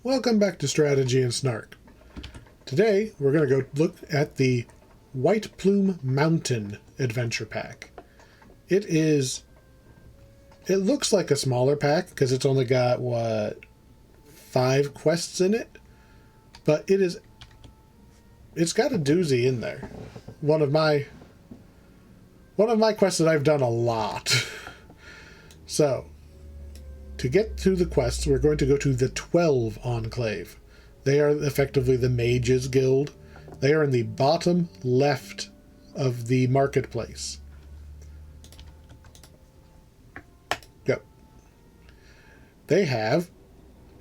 Welcome back to Strategy and Snark. Today, we're going to go look at the White Plume Mountain adventure pack. It looks like a smaller pack because it's only got, 5 quests in it? But it's got a doozy in there. One of my quests that I've done a lot. So, to get to the quests, we're going to go to the 12 Enclave. They are effectively the Mages Guild. They are in the bottom left of the marketplace. Yep. They have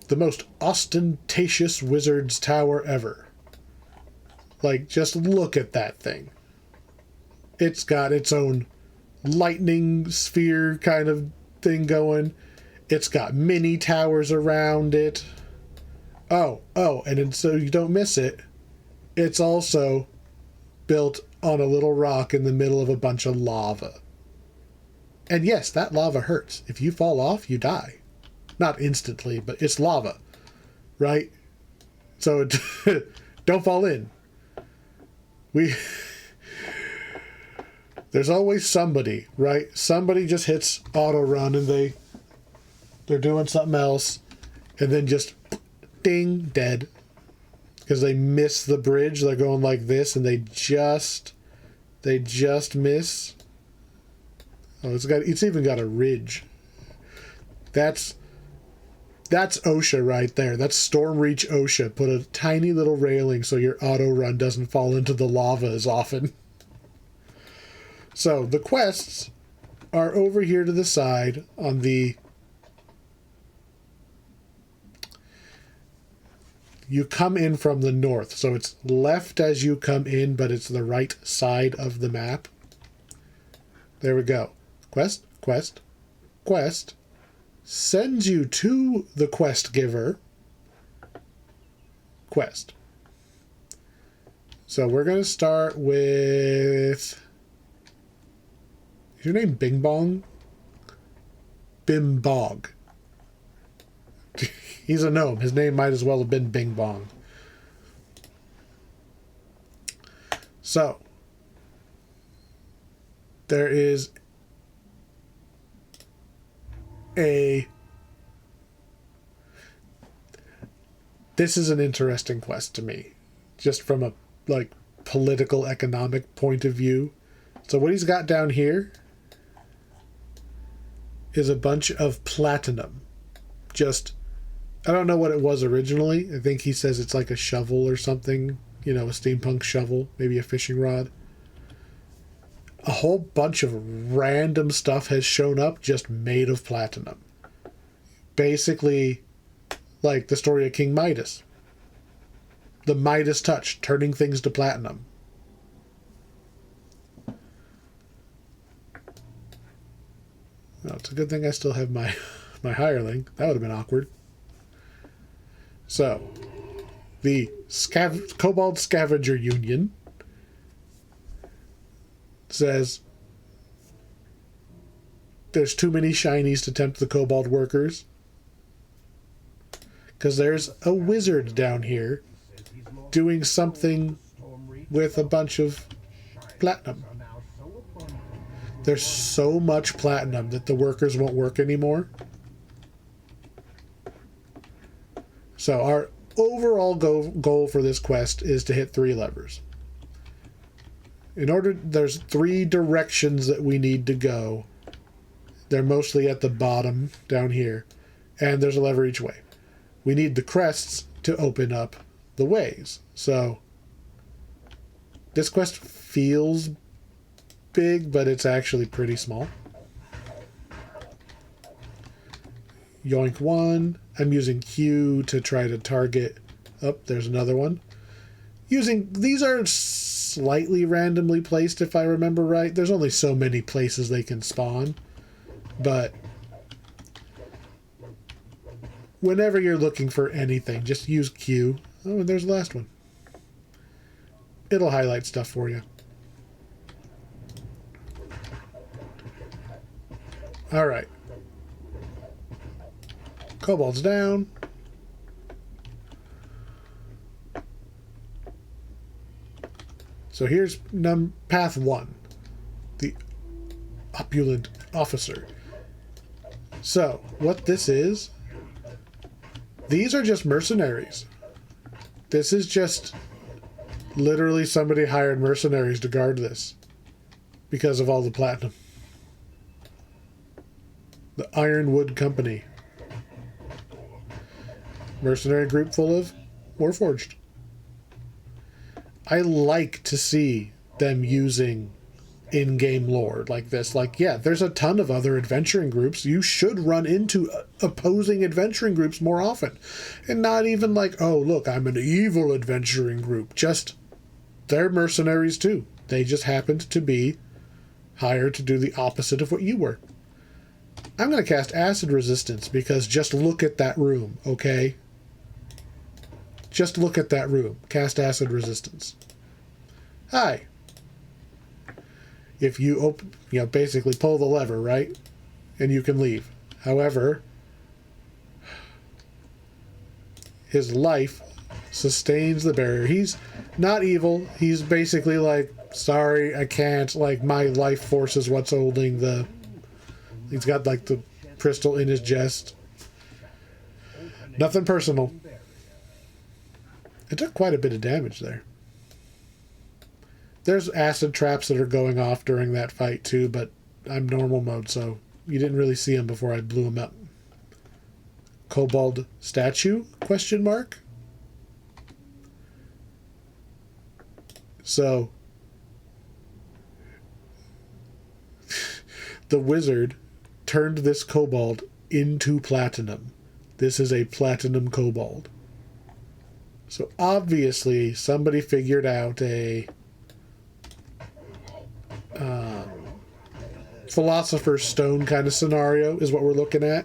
the most ostentatious wizard's tower ever. Like, just look at that thing. It's got its own lightning sphere kind of thing going. It's got mini towers around it. Oh, and so you don't miss it, it's also built on a little rock in the middle of a bunch of lava. And yes, that lava hurts. If you fall off, you die. Not instantly, but it's lava, right? So don't fall in. There's always somebody, right? Somebody just hits auto run and they're doing something else, and then just ding, dead, because they miss the bridge. They're going like this, and they just miss. Oh, it's even got a ridge. That's OSHA right there. That's Stormreach OSHA. Put a tiny little railing so your auto run doesn't fall into the lava as often. So the quests are over here to the side on the... You come in from the north, so it's left as you come in, but it's the right side of the map. There we go. Quest, quest, quest. Sends you to the quest giver. Quest. So we're going to start with... Is your name Bing Bong? Bimbog. He's a gnome. His name might as well have been Bing Bong. So, there is this is an interesting quest to me, just from a, political economic point of view. So what he's got down here is a bunch of platinum. I don't know what it was originally. I think he says it's like a shovel or something. A steampunk shovel. Maybe a fishing rod. A whole bunch of random stuff has shown up just made of platinum. Basically, like the story of King Midas. The Midas touch, turning things to platinum. Well, it's a good thing I still have my hireling. That would have been awkward. So, the Kobold Scavenger Union says there's too many shinies to tempt the Kobold workers, because there's a wizard down here doing something with a bunch of platinum. There's so much platinum that the workers won't work anymore. So our overall goal for this quest is to hit 3 levers. There's 3 directions that we need to go. They're mostly at the bottom down here, and there's a lever each way. We need the crests to open up the ways. So this quest feels big, but it's actually pretty small. Yoink 1. I'm using Q to try to target. Oh, there's another one. These are slightly randomly placed, if I remember right. There's only so many places they can spawn. But whenever you're looking for anything, just use Q. Oh, and there's the last one. It'll highlight stuff for you. All right. Kobold's down. So here's path 1. The opulent officer. So, what this is, these are just mercenaries. This is just literally somebody hired mercenaries to guard this because of all the platinum. The Ironwood Company. Mercenary group full of Warforged. I like to see them using in-game lore like this. Like, yeah, there's a ton of other adventuring groups. You should run into opposing adventuring groups more often. And not even like, oh, look, I'm an evil adventuring group. Just, they're mercenaries too. They just happened to be hired to do the opposite of what you were. I'm going to cast Acid Resistance because just look at that room, okay? Just look at that room. Cast Acid Resistance. Hi. If you open, basically pull the lever, right? And you can leave. However, his life sustains the barrier. He's not evil. He's basically like, sorry, I can't. Like, my life force is what's holding the... He's got, like, the crystal in his chest. Nothing personal. It took quite a bit of damage there. There's acid traps that are going off during that fight too, but I'm normal mode, so you didn't really see them before I blew them up. Kobold statue? Question mark? So, the wizard turned this kobold into platinum. This is a platinum kobold. So obviously somebody figured out a Philosopher's Stone kind of scenario is what we're looking at.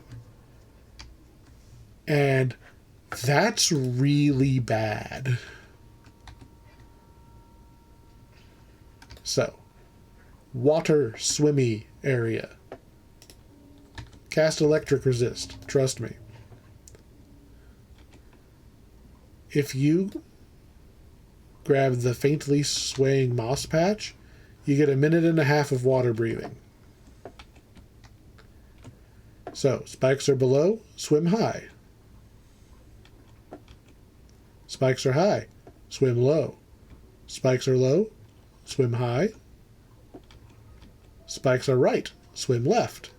And that's really bad. So, water swimmy area. Cast Electric Resist. Trust me. If you grab the faintly swaying moss patch, you get 1.5 minutes of water breathing. So, spikes are below, swim high. Spikes are high, swim low. Spikes are low, swim high. Spikes are right, swim left.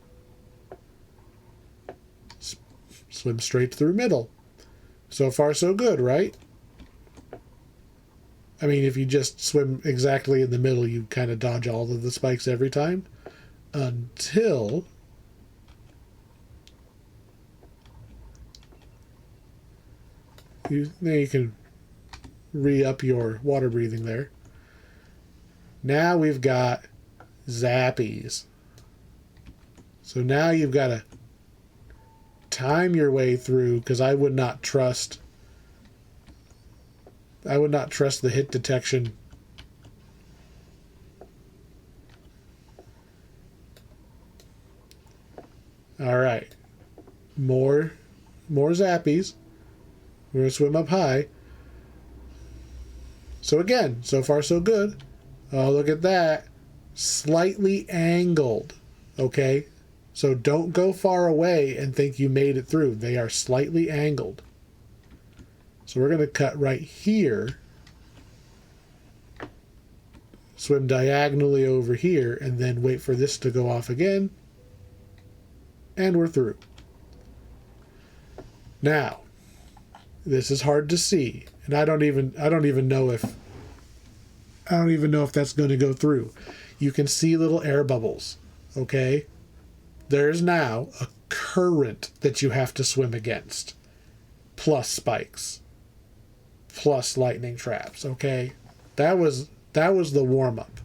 Swim straight through middle. So far, so good, right? I mean, if you just swim exactly in the middle, you kind of dodge all of the spikes every time. Until... you can re-up your water breathing there. Now we've got zappies. So now you've got to time your way through, because I would not trust the hit detection. All right. More zappies. We're going to swim up high. So again, so far so good. Oh, look at that. Slightly angled. Okay? So don't go far away and think you made it through. They are slightly angled. So we're going to cut right here. Swim diagonally over here and then wait for this to go off again. And we're through. Now, this is hard to see, and I don't even know if that's going to go through. You can see little air bubbles, okay? There's now a current that you have to swim against, plus spikes, plus lightning traps, okay? That was the warm-up.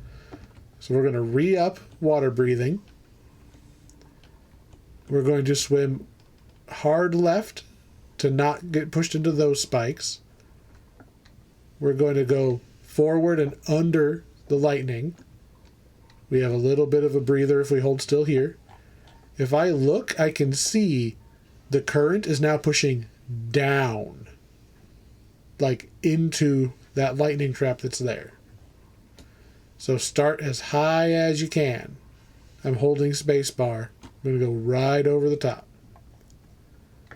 So we're going to re-up water breathing. We're going to swim hard left to not get pushed into those spikes. We're going to go forward and under the lightning. We have a little bit of a breather if we hold still here. If I look, I can see the current is now pushing down, like into that lightning trap that's there. So start as high as you can. I'm holding spacebar. I'm going to go right over the top.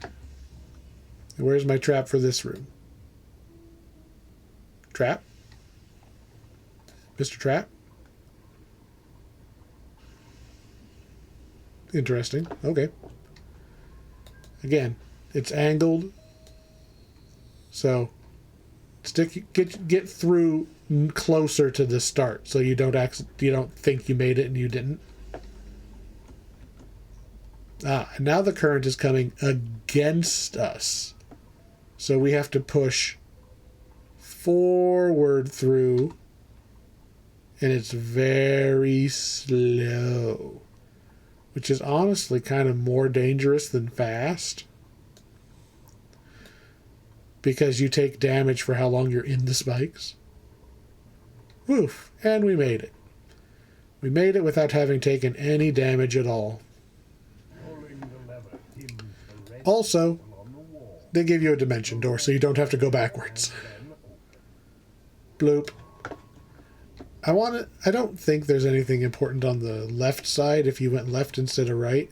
And where's my trap for this room? Trap? Mr. Trap? Interesting. Okay. Again, it's angled. So get through closer to the start so you don't think you made it and you didn't. And now the current is coming against us. So we have to push forward through, and it's very slow, which is honestly kind of more dangerous than fast, because you take damage for how long you're in the spikes. Woof, and we made it. We made it without having taken any damage at all. Also, they give you a dimension door so you don't have to go backwards. Bloop. I don't think there's anything important on the left side if you went left instead of right.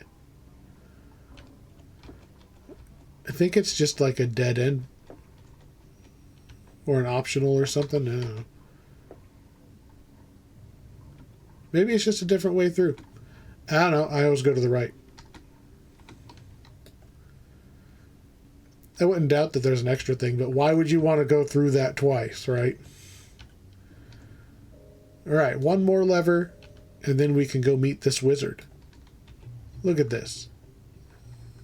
I think it's just like a dead end. Or an optional or something. I don't know. Maybe it's just a different way through. I don't know. I always go to the right. I wouldn't doubt that there's an extra thing, but why would you want to go through that twice, right? Alright, one more lever, and then we can go meet this wizard. Look at this.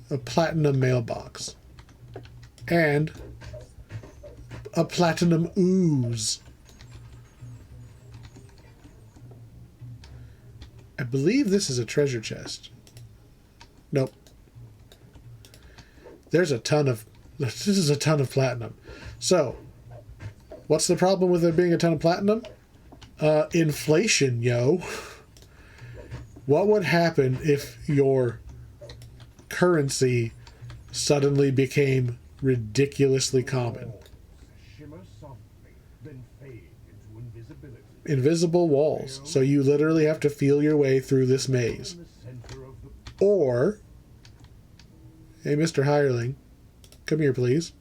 A platinum mailbox. And a platinum ooze. I believe this is a treasure chest. Nope. This is a ton of platinum. So, what's the problem with there being a ton of platinum? Inflation, yo. What would happen if your currency suddenly became ridiculously common? Invisible walls. So you literally have to feel your way through this maze. Or, hey, Mr. Hireling, come here, please.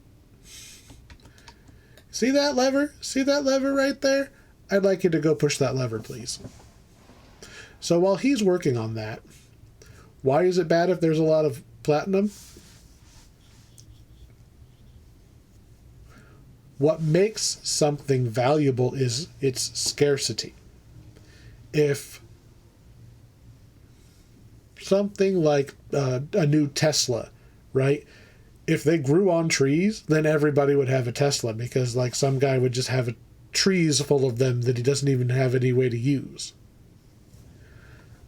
See that lever? See that lever right there? I'd like you to go push that lever, please. So while he's working on that, why is it bad if there's a lot of platinum? What makes something valuable is its scarcity. If something like a new Tesla, right? If they grew on trees, then everybody would have a Tesla, because like some guy would just have trees full of them that he doesn't even have any way to use.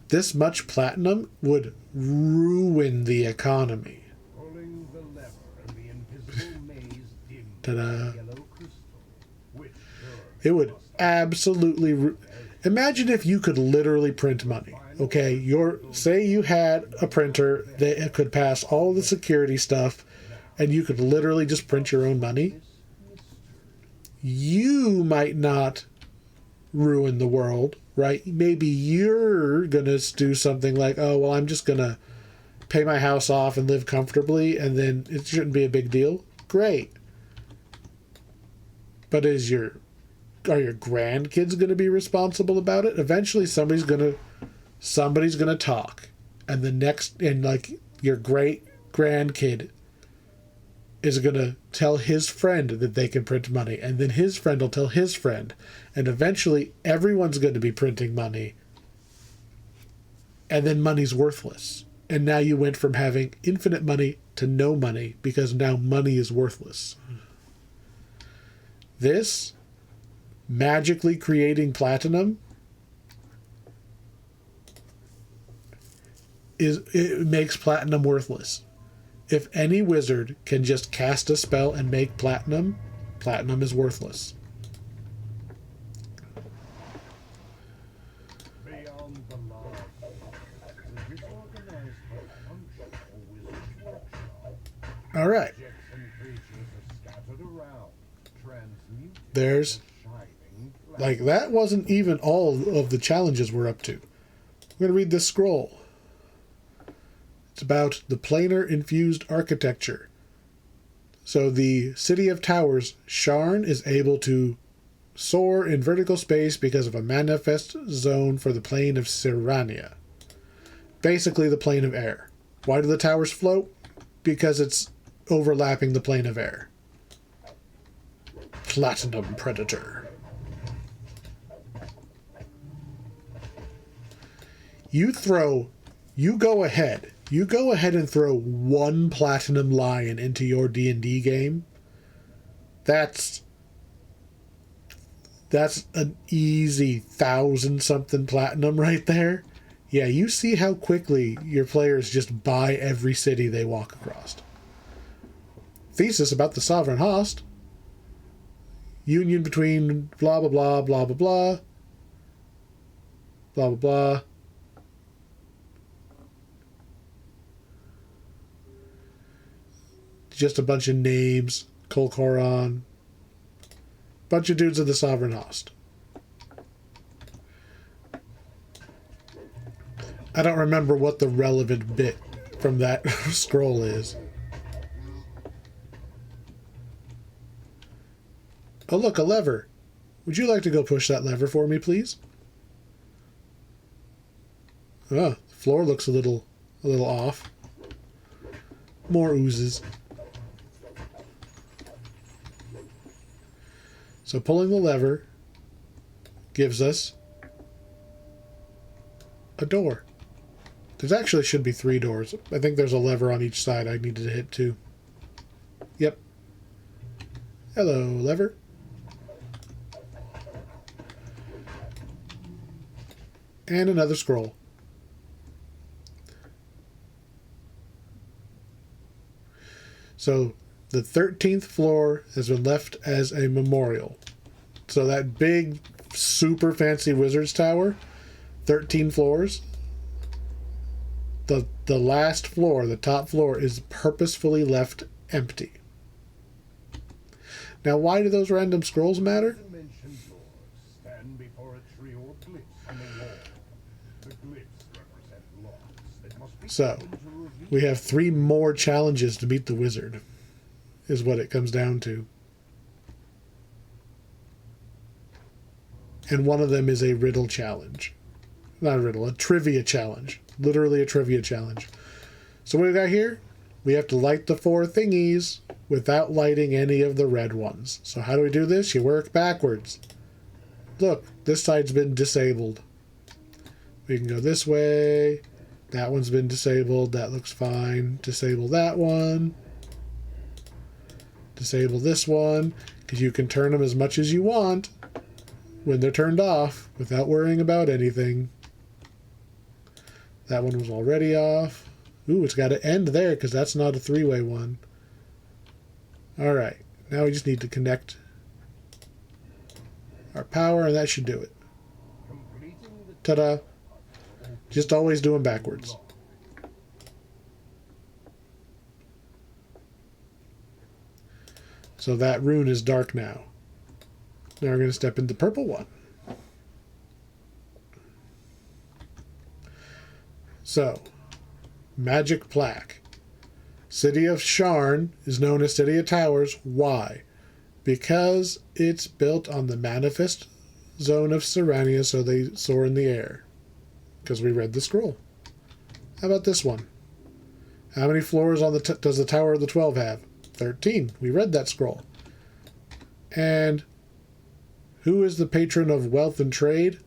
This much platinum would ruin the economy. Ta-da. It would absolutely... Imagine if you could literally print money. Okay, say you had a printer that could pass all the security stuff, and you could literally just print your own money. You might not ruin the world, right? Maybe you're going to do something like, oh, well, I'm just going to pay my house off and live comfortably, and then it shouldn't be a big deal. Great. But are your grandkids going to be responsible about it? Eventually somebody's going to talk, and like your great grandkid is going to tell his friend that they can print money, and then his friend will tell his friend, and eventually everyone's going to be printing money, and then money's worthless. And now you went from having infinite money to no money, because now money is worthless. This magically creating platinum it makes platinum worthless. If any wizard can just cast a spell and make platinum, platinum is worthless. All right. Like, that wasn't even all of the challenges we're up to. I'm going to read this scroll. It's about the planar infused architecture. So the City of Towers, Sharn, is able to soar in vertical space because of a manifest zone for the plane of Sirania. Basically the plane of air. Why do the towers float? Because it's overlapping the plane of air. Platinum Predator. You go ahead and throw one platinum lion into your D&D game. That's an easy 1,000-something platinum right there. Yeah, you see how quickly your players just buy every city they walk across. Thesis about the Sovereign Host. Union between blah, blah, blah, blah, blah, blah. Blah, blah, blah. Just a bunch of names. Kolkoron. Bunch of dudes of the Sovereign Host. I don't remember what the relevant bit from that scroll is. Oh, look, a lever. Would you like to go push that lever for me, please? Oh, the floor looks a little off. More oozes. So pulling the lever gives us a door. There actually should be 3 doors. I think there's a lever on each side I needed to hit too. Yep. Hello, lever. And another scroll. So the 13th floor has been left as a memorial. So that big, super fancy wizard's tower, 13 floors. The last floor, the top floor, is purposefully left empty. Now, why do those random scrolls matter? So, we have 3 more challenges to beat the wizard, is what it comes down to. And one of them is a riddle challenge. Not a riddle, a trivia challenge. Literally a trivia challenge. So what we got here? We have to light the 4 thingies without lighting any of the red ones. So how do we do this? You work backwards. Look, this side's been disabled. We can go this way. That one's been disabled. That looks fine. Disable that one. Disable this one. Because you can turn them as much as you want when they're turned off without worrying about anything. That one was already off. Ooh, it's got to end there because that's not a 3-way one. Alright, now we just need to connect our power and that should do it. Ta-da! Just always doing backwards. So that rune is dark now. Now we're going to step into the purple one. So, magic plaque. City of Sharn is known as City of Towers. Why? Because it's built on the manifest zone of Sirania, so they soar in the air. Because we read the scroll. How about this one? How many floors on does the Tower of the 12 have? 13. We read that scroll. And who is the patron of wealth and trade?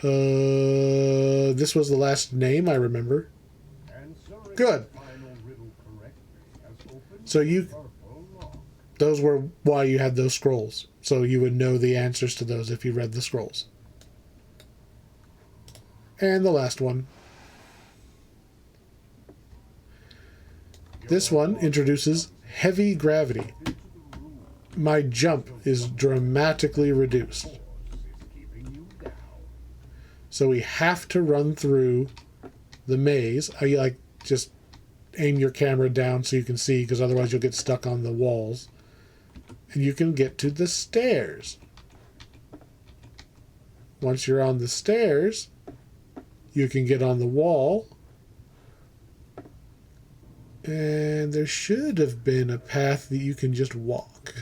This was the last name I remember. Good. So those were why you had those scrolls. So you would know the answers to those if you read the scrolls. And the last one. This one introduces heavy gravity. My jump is dramatically reduced. So we have to run through the maze. I just aim your camera down so you can see, because otherwise you'll get stuck on the walls. And you can get to the stairs. once you're on the stairs, you can get on the wall. And there should have been a path that you can just walk.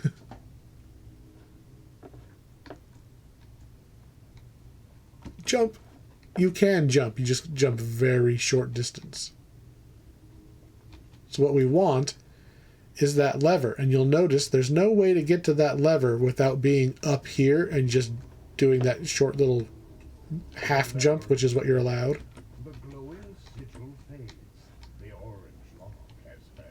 Jump. You can jump. You just jump very short distance. So what we want is that lever. And you'll notice there's no way to get to that lever without being up here and just doing that short little half jump, which is what you're allowed. The glowing sigil fades. The orange lock has been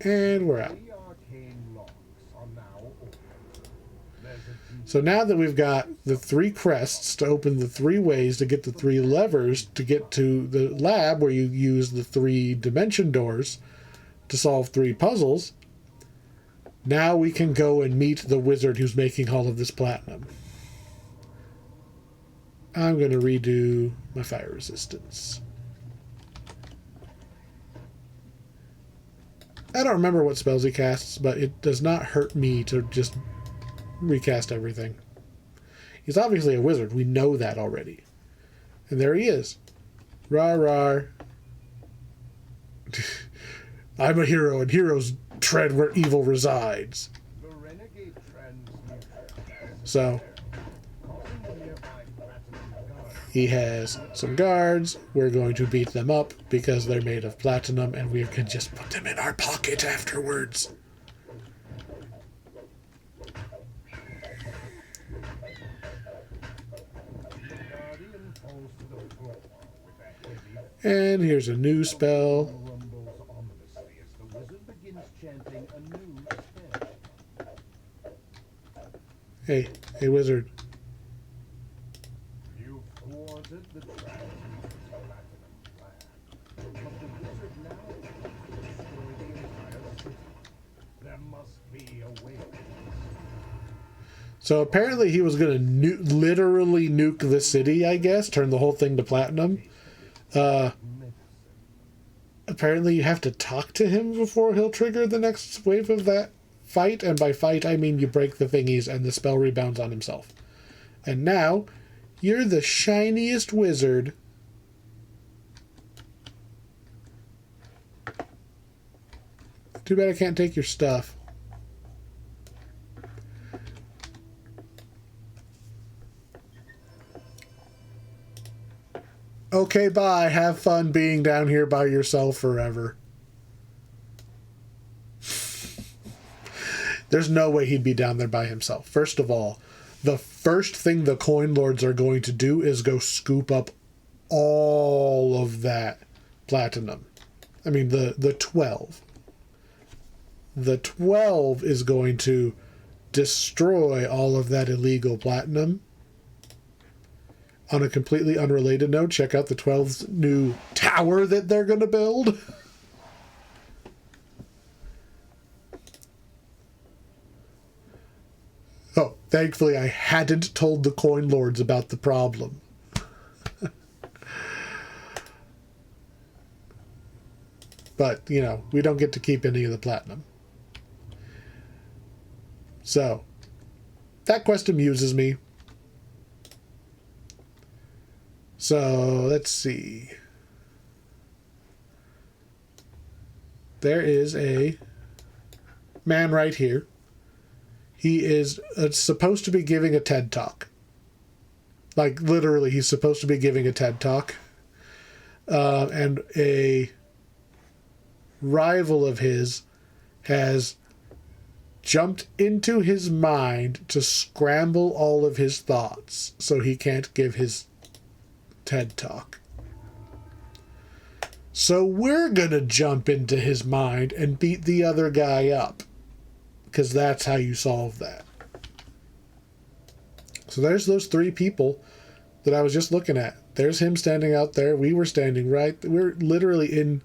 opened. And we're out. The arcane locks are now open. So now that we've got the 3 crests to open the 3 ways to get the 3 levers to get to the lab where you use the 3 dimension doors to solve 3 puzzles, now we can go and meet the wizard who's making all of this platinum. I'm going to redo my fire resistance. I don't remember what spells he casts, but it does not hurt me to just recast everything. He's obviously a wizard. We know that already. And there he is. Rar rar. I'm a hero, and heroes tread where evil resides. So, he has some guards. We're going to beat them up because they're made of platinum, and we can just put them in our pocket afterwards. And here's a new spell. Hey, wizard. You've thwarted the transmuter's platinum plan. But the wizard now wants to destroy the entire city. There must be a way. So apparently he was going to literally nuke the city, I guess. Turn the whole thing to platinum. Apparently you have to talk to him before he'll trigger the next wave of that fight. And by fight, I mean you break the thingies and the spell rebounds on himself. And now, you're the shiniest wizard. Too bad I can't take your stuff. Okay, bye. Have fun being down here by yourself forever. There's no way he'd be down there by himself. First of all, the first thing the coin lords are going to do is go scoop up all of that platinum. I mean, the 12. The 12 is going to destroy all of that illegal platinum. On a completely unrelated note, check out the 12's new tower that they're going to build. Oh, thankfully I hadn't told the coin lords about the problem. But, you know, we don't get to keep any of the platinum. So, that quest amuses me. So, let's see. There is a man right here. He is supposed to be giving a TED Talk. Like, literally, he's supposed to be giving a TED Talk. And a rival of his has jumped into his mind to scramble all of his thoughts so he can't give his TED Talk. So we're gonna jump into his mind and beat the other guy up. Because that's how you solve that. So there's those 3 people that I was just looking at. There's him standing out there. We were standing right. We're literally in...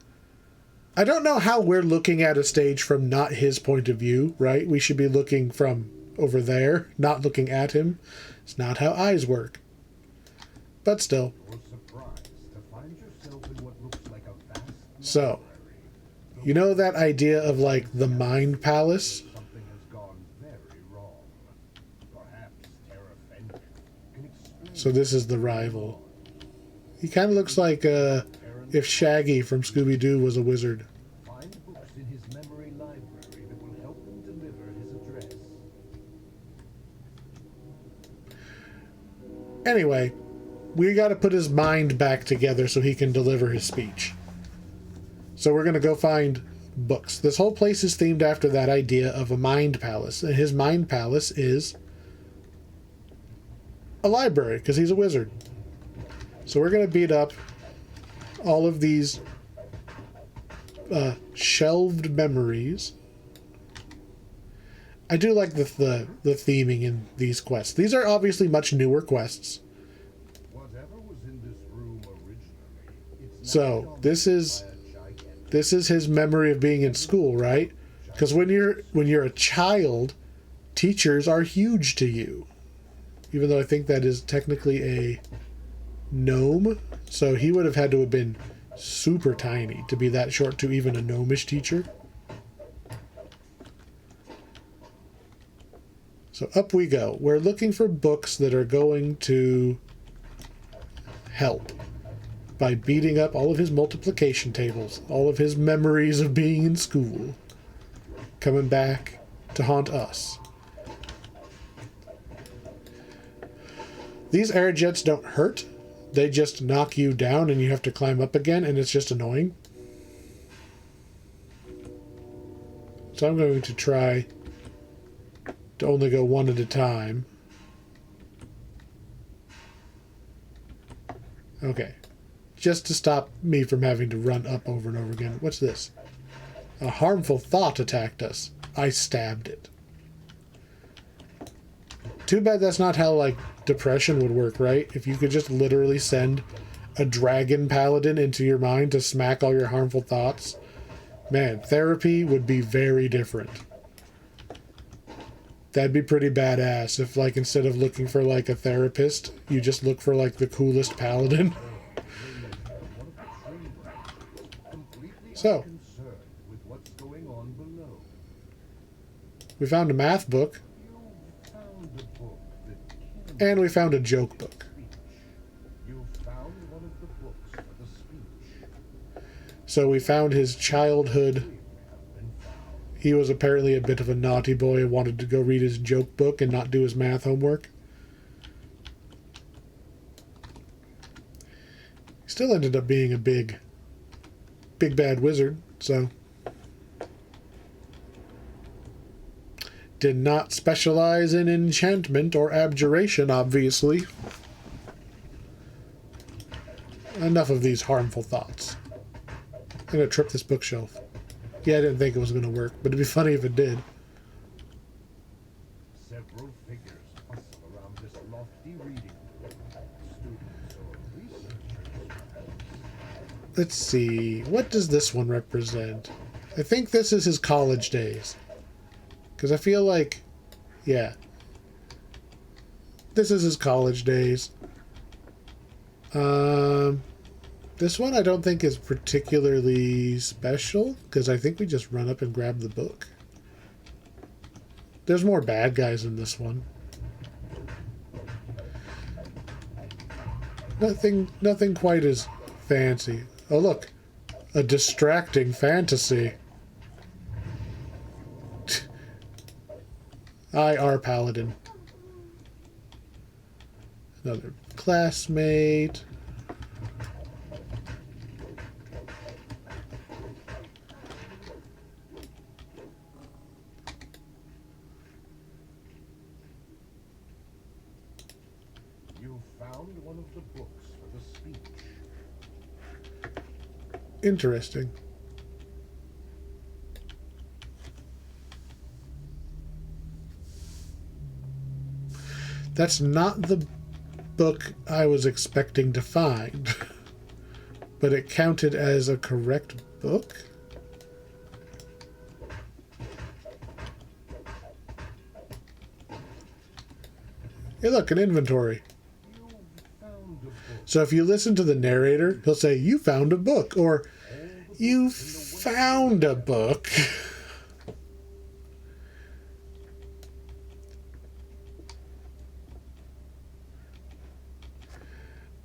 I don't know how we're looking at a stage from not his point of view, right? We should be looking from over there, not looking at him. It's not how eyes work. But still. So, you know that idea of like the mind palace? So this is the rival. He kind of looks like if Shaggy from Scooby-Doo was a wizard. Find books in his memory library that will help him deliver his address. Anyway, we got to put his mind back together so he can deliver his speech. So we're going to go find books. This whole place is themed after that idea of a mind palace. And his mind palace is a library because he's a wizard. So we're going to beat up all of these shelved memories. I do like the theming in these quests. These are obviously much newer quests. Whatever was in this room originally, it's So this is his memory of being in school, right? Because when you're a child, teachers are huge to you. Even though I think that is technically a gnome, so he would have had to have been super tiny to be that short to even a gnomish teacher. So up we go. We're looking for books that are going to help by beating up all of his multiplication tables, all of his memories of being in school, coming back to haunt us. These air jets don't hurt. They just knock you down and you have to climb up again, and it's just annoying. So I'm going to try to only go one at a time. Okay. Just to stop me from having to run up over and over again. What's this? A harmful thought attacked us. I stabbed it. Too bad that's not how, like, depression would work, right? If you could just literally send a dragon paladin into your mind to smack all your harmful thoughts. Man, therapy would be very different. That'd be pretty badass if, like, instead of looking for, like, a therapist, you just look for, like, the coolest paladin. So, with what's going on below. we found a math book, You found a book that can and we found a joke book. You found one of the books for the speech. So we found his childhood. He was apparently a bit of a naughty boy and wanted to go read his joke book and not do his math homework. He still ended up being a big bad wizard, so did not specialize in enchantment or abjuration, obviously. Enough of these harmful thoughts. I'm gonna trip this bookshelf. Yeah, I didn't think it was gonna work, but it'd be funny if it did. Several figures hustle around this lofty reading room. Students or researchers, perhaps. Let's see. What does this one represent? I think this is his college days. Because I feel like... Yeah. This is his college days. This one I don't think is particularly special. Because I think we just run up and grab the book. There's more bad guys in this one. Nothing quite as fancy. Oh, look. A distracting fantasy. our paladin. Another classmate. You found one of the books for the speech. Interesting. That's not the book I was expecting to find, but it counted as a correct book. Hey, look, an inventory. You found a book. So if you listen to the narrator, he'll say, "You found a book," or "You found a book."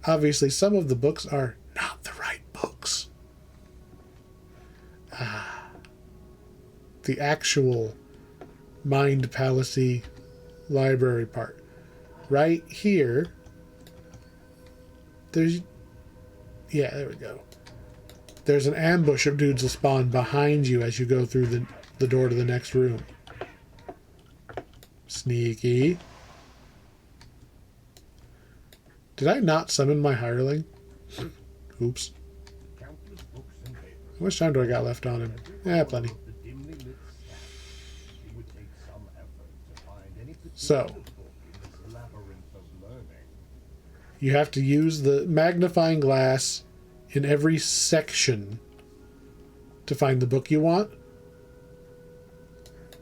obviously some of the books are not the right books. The actual Mind Palace library part. Right here, there's... Yeah, there we go. There's an ambush of dudes will spawn behind you as you go through the door to the next room. Sneaky. Did I not summon my hireling? Oops. How much time do I got left on him? Yeah, plenty. So, you have to use the magnifying glass in every section to find the book you want.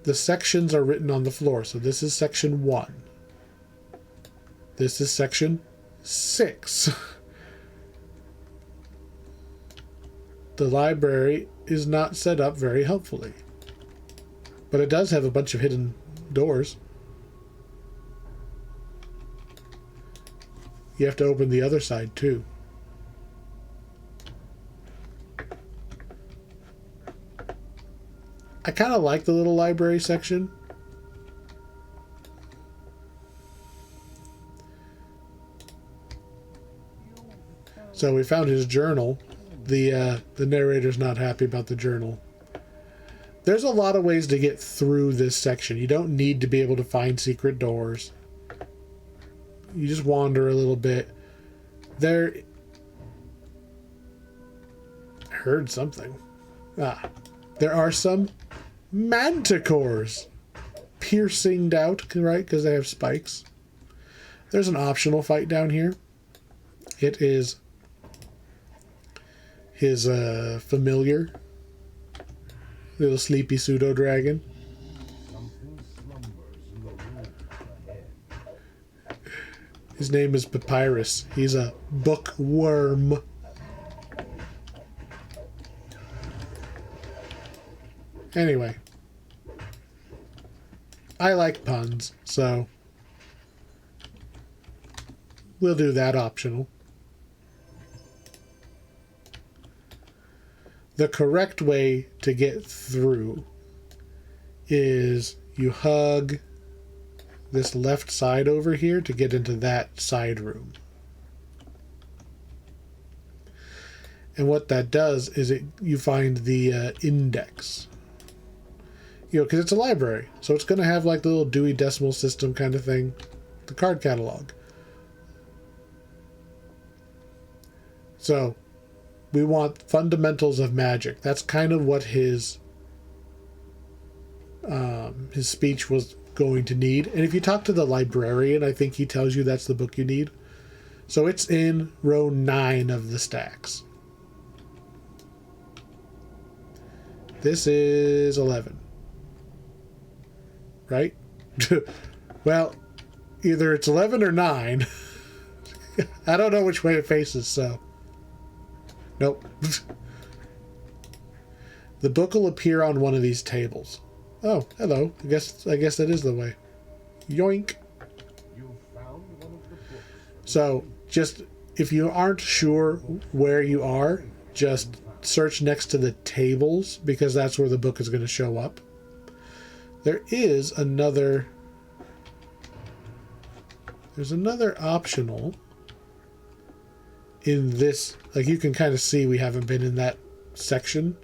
The sections are written on the floor. So this is section 1. This is section 6. The library is not set up very helpfully. But it does have a bunch of hidden doors. You have to open the other side too. I kind of like the little library section. So we found his journal. The narrator's not happy about the journal. There's a lot of ways to get through this section. You don't need to be able to find secret doors. You just wander a little bit. There... I heard something. There are some manticores piercinged out, right? Because they have spikes. There's an optional fight down here. It is his familiar, little sleepy pseudo dragon. His name is Papyrus. He's a bookworm. Anyway, I like puns, so we'll do that optional. The correct way to get through is you hug this left side over here to get into that side room. And what that does is you find the index. You know, because it's a library, so it's going to have like the little Dewey Decimal System kind of thing, the card catalog. So we want fundamentals of magic. That's kind of what his speech was going to need. And if you talk to the librarian, I think he tells you that's the book you need. So it's in row 9 of the stacks. This is 11. Right? Well, either it's 11 or 9. I don't know which way it faces, so... Nope. The book will appear on one of these tables. Oh, hello. I guess that is the way. Yoink. You found one of the books. So, just if you aren't sure where you are, just search next to the tables, because that's where the book is going to show up. There is another... There's another optional in this. Like, you can kind of see we haven't been in that section.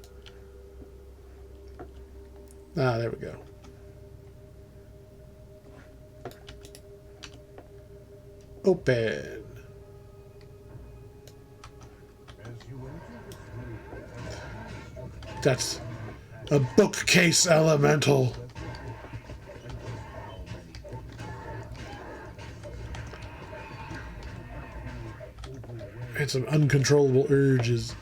Ah, there we go. Open. That's a bookcase elemental. And some uncontrollable urges.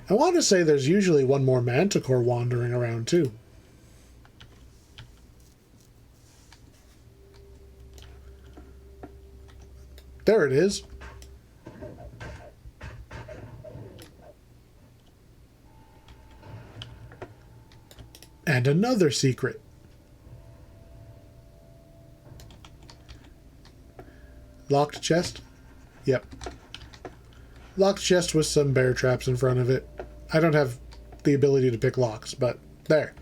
I want to say there's usually one more manticore wandering around too. There it is. And another secret. Locked chest. Yep. Locked chest with some bear traps in front of it. I don't have the ability to pick locks, but there.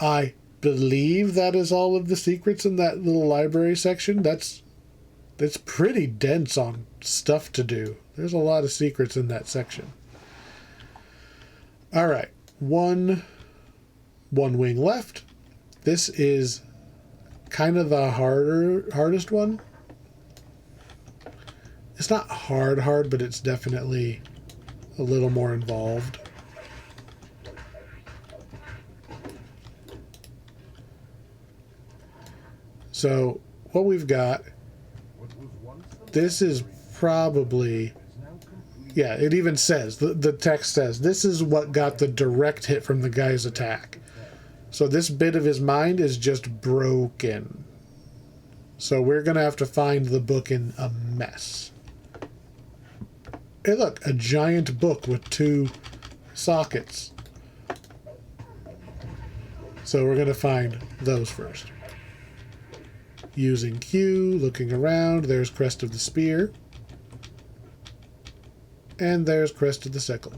I believe that is all of the secrets in that little library section. It's pretty dense on stuff to do. There's a lot of secrets in that section. All right. One wing left. This is kind of the hardest one. It's not hard, but it's definitely a little more involved. So what we've got, this is probably, yeah, it even says, the text says, this is what got the direct hit from the guy's attack. So this bit of his mind is just broken. So we're going to have to find the book in a mess. Hey, look, a giant book with 2 sockets. So we're going to find those first. Using Q, looking around, there's Crest of the Spear. And there's Crest of the Sickle.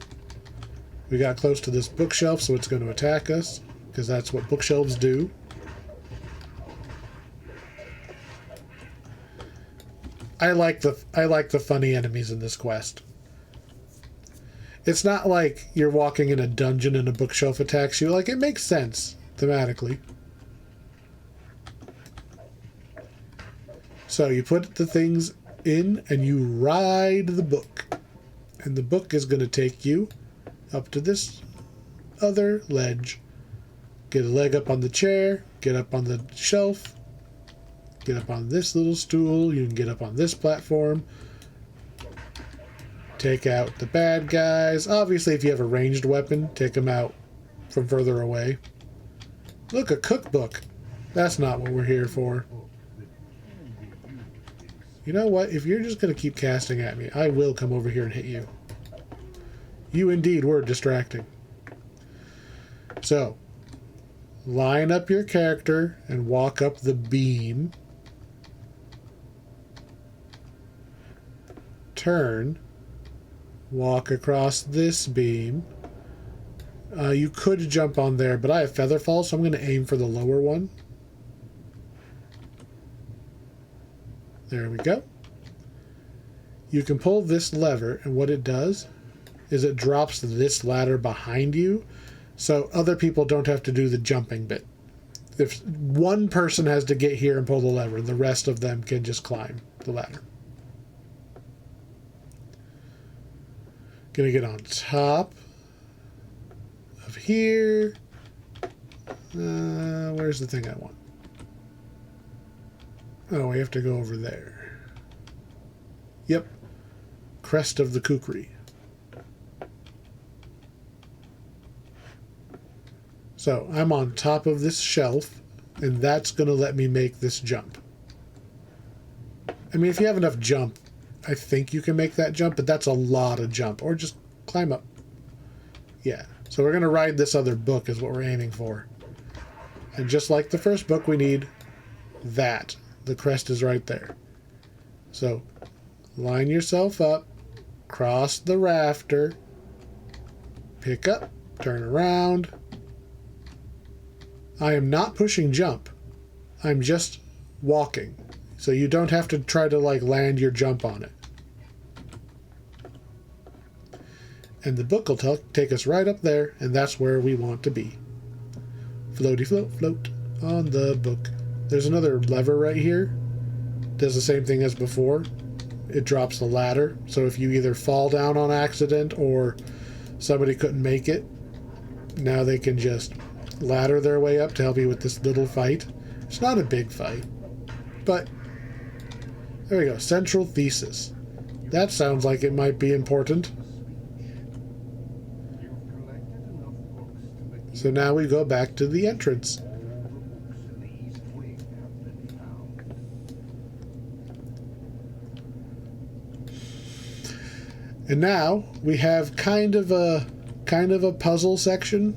We got close to this bookshelf, so it's going to attack us, because that's what bookshelves do. I like the funny enemies in this quest. It's not like you're walking in a dungeon and a bookshelf attacks you. Like, it makes sense thematically. So you put the things in and you ride the book. And the book is going to take you up to this other ledge. Get a leg up on the chair, get up on the shelf, get up on this little stool, you can get up on this platform. Take out the bad guys. Obviously, if you have a ranged weapon, take them out from further away. Look, a cookbook. That's not what we're here for. You know what? If you're just going to keep casting at me, I will come over here and hit you. You indeed were distracting. So, line up your character and walk up the beam. Turn. Walk across this beam. You could jump on there, but I have feather fall, so I'm going to aim for the lower one. There we go. You can pull this lever, and what it does is it drops this ladder behind you, so other people don't have to do the jumping bit. If one person has to get here and pull the lever, the rest of them can just climb the ladder. Gonna get on top of here. Where's the thing I want? Oh, we have to go over there. Yep. Crest of the Kukri. So I'm on top of this shelf, and that's going to let me make this jump. I mean, if you have enough jump, I think you can make that jump, but that's a lot of jump. Or just climb up. Yeah. So we're going to ride this other book is what we're aiming for. And just like the first book, we need that. The crest is right there. So line yourself up, cross the rafter, pick up, turn around. I am not pushing jump. I'm just walking. So you don't have to try to like land your jump on it. And the book will take us right up there, and that's where we want to be. Floaty float, float on the book. There's another lever right here. Does the same thing as before. It drops the ladder. So if you either fall down on accident or somebody couldn't make it, now they can just ladder their way up to help you with this little fight. It's not a big fight, but there we go. Central thesis. That sounds like it might be important. So now we go back to the entrance. And now we have kind of a puzzle section.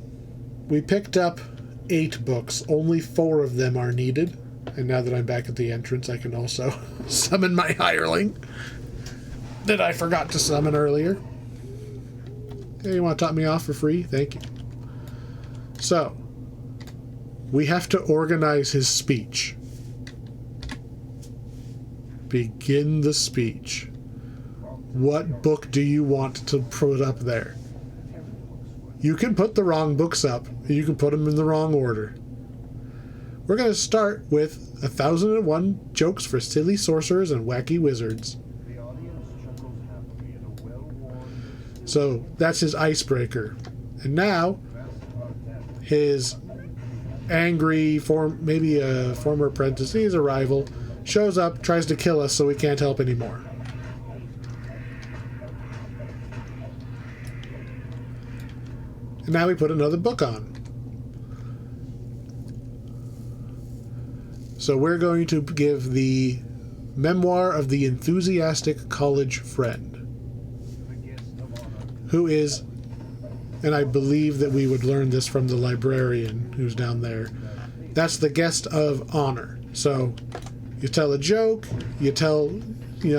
We picked up 8 books. Only 4 of them are needed. And now that I'm back at the entrance, I can also summon my hireling. that I forgot to summon earlier. Hey, you want to top me off for free? Thank you. So, we have to organize his speech. Begin the speech. What book do you want to put up there? You can put the wrong books up. You can put them in the wrong order. We're going to start with 1001 Jokes for Silly Sorcerers and Wacky Wizards. So that's his icebreaker. And now, his angry, maybe a former apprentice, he's a rival, shows up, tries to kill us so we can't help anymore. And now we put another book on. So we're going to give the Memoir of the Enthusiastic College Friend, who is, and I believe that we would learn this from the librarian who's down there, that's the guest of honor. So you tell a joke, you tell,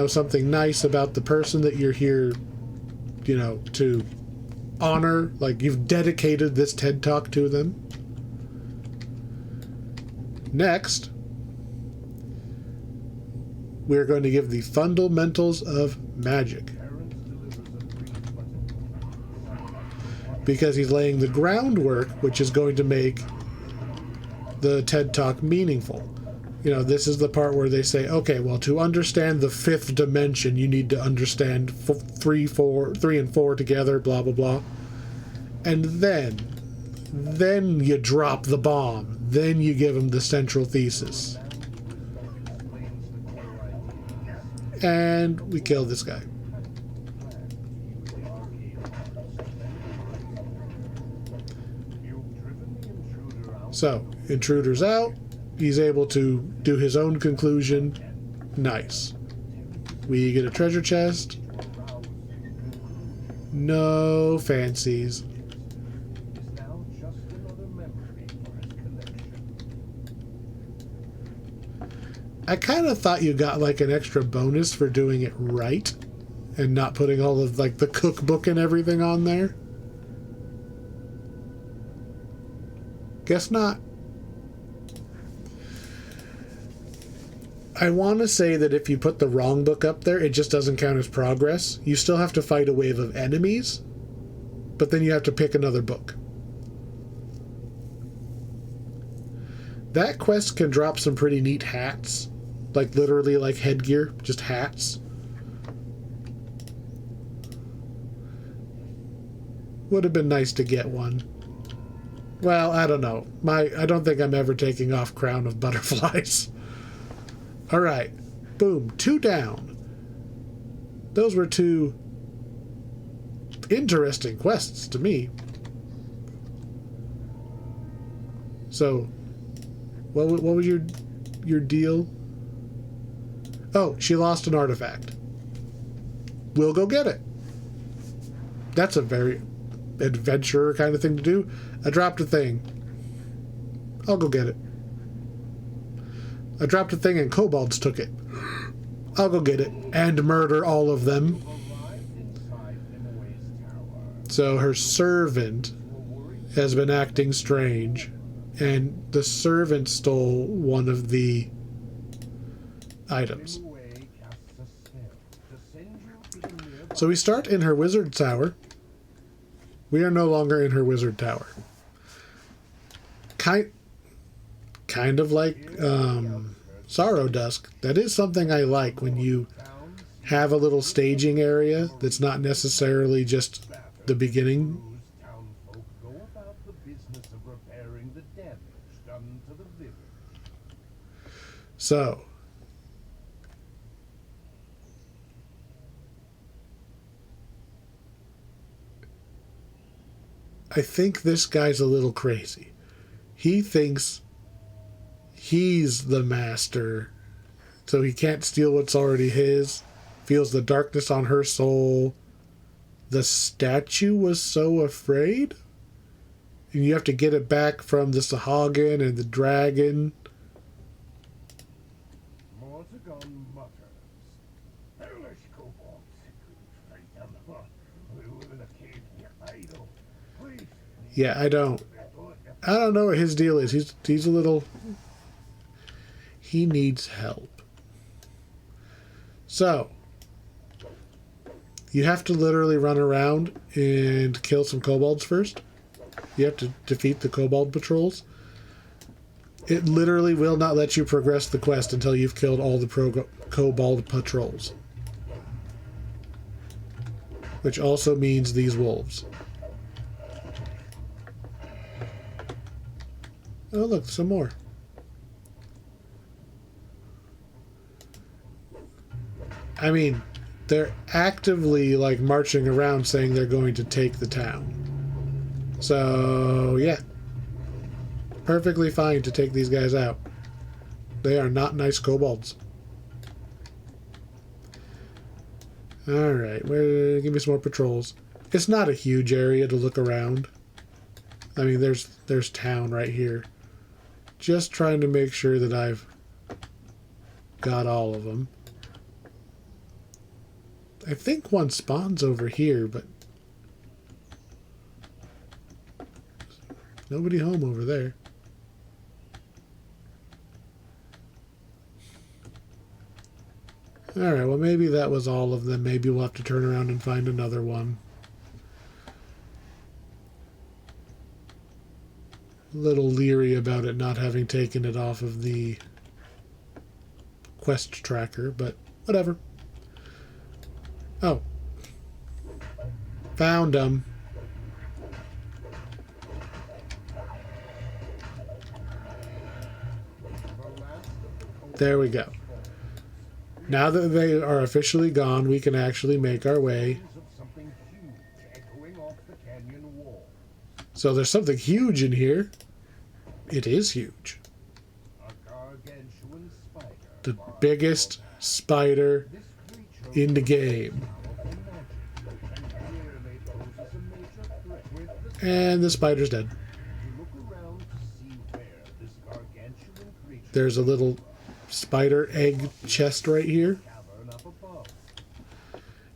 something nice about the person that you're here, to honor, like you've dedicated this TED Talk to them. Next, we're going to give the fundamentals of magic, because he's laying the groundwork, which is going to make the TED Talk meaningful. This is the part where they say, okay, well, to understand the fifth dimension, you need to understand 3 and 4 together, blah, blah, blah. And then you drop the bomb. Then you give them the central thesis. And we kill this guy. So, intruder's out. He's able to do his own conclusion. Nice. We get a treasure chest. No fancies. I kind of thought you got like an extra bonus for doing it right and not putting all of like the cookbook and everything on there. Guess not. I want to say that if you put the wrong book up there, it just doesn't count as progress. You still have to fight a wave of enemies, but then you have to pick another book. That quest can drop some pretty neat hats. Like literally like headgear, just hats. Would have been nice to get one. Well, I don't know. I don't think I'm ever taking off Crown of Butterflies. Alright. Boom. 2 down. Those were 2 interesting quests to me. So, what was your deal? Oh, she lost an artifact. We'll go get it. That's a very adventurer kind of thing to do. I dropped a thing. I'll go get it. I dropped a thing and kobolds took it. I'll go get it and murder all of them. So her servant has been acting strange, and the servant stole one of the items. So we start in her wizard tower. We are no longer in her wizard tower. Kind of like Sorrow Dusk. That is something I like, when you have a little staging area that's not necessarily just the beginning. So I think this guy's a little crazy. He thinks he's the master, so he can't steal what's already his. Feels the darkness on her soul. The statue was so afraid, and you have to get it back from the Sahagin and the dragon. Mortagon mutters. Hellish kobolds, Yeah, I don't know what his deal is. He's a little... He needs help. So, you have to literally run around and kill some kobolds first. You have to defeat the kobold patrols. It literally will not let you progress the quest until you've killed all the kobold patrols. Which also means these wolves. Oh, look, some more. I mean, they're actively, like, marching around saying they're going to take the town. So, yeah. Perfectly fine to take these guys out. They are not nice kobolds. Alright, give me some more patrols. It's not a huge area to look around. I mean, there's town right here. Just trying to make sure that I've got all of them. I think one spawns over here, but nobody home over there. Alright, well maybe that was all of them. Maybe we'll have to turn around and find another one. A little leery about it not having taken it off of the quest tracker, but whatever. Oh. Found them. There we go. Now that they are officially gone, we can actually make our way. So there's something huge in here. It is huge. The biggest spider in the game. And the spider's dead. There's a little spider egg chest right here.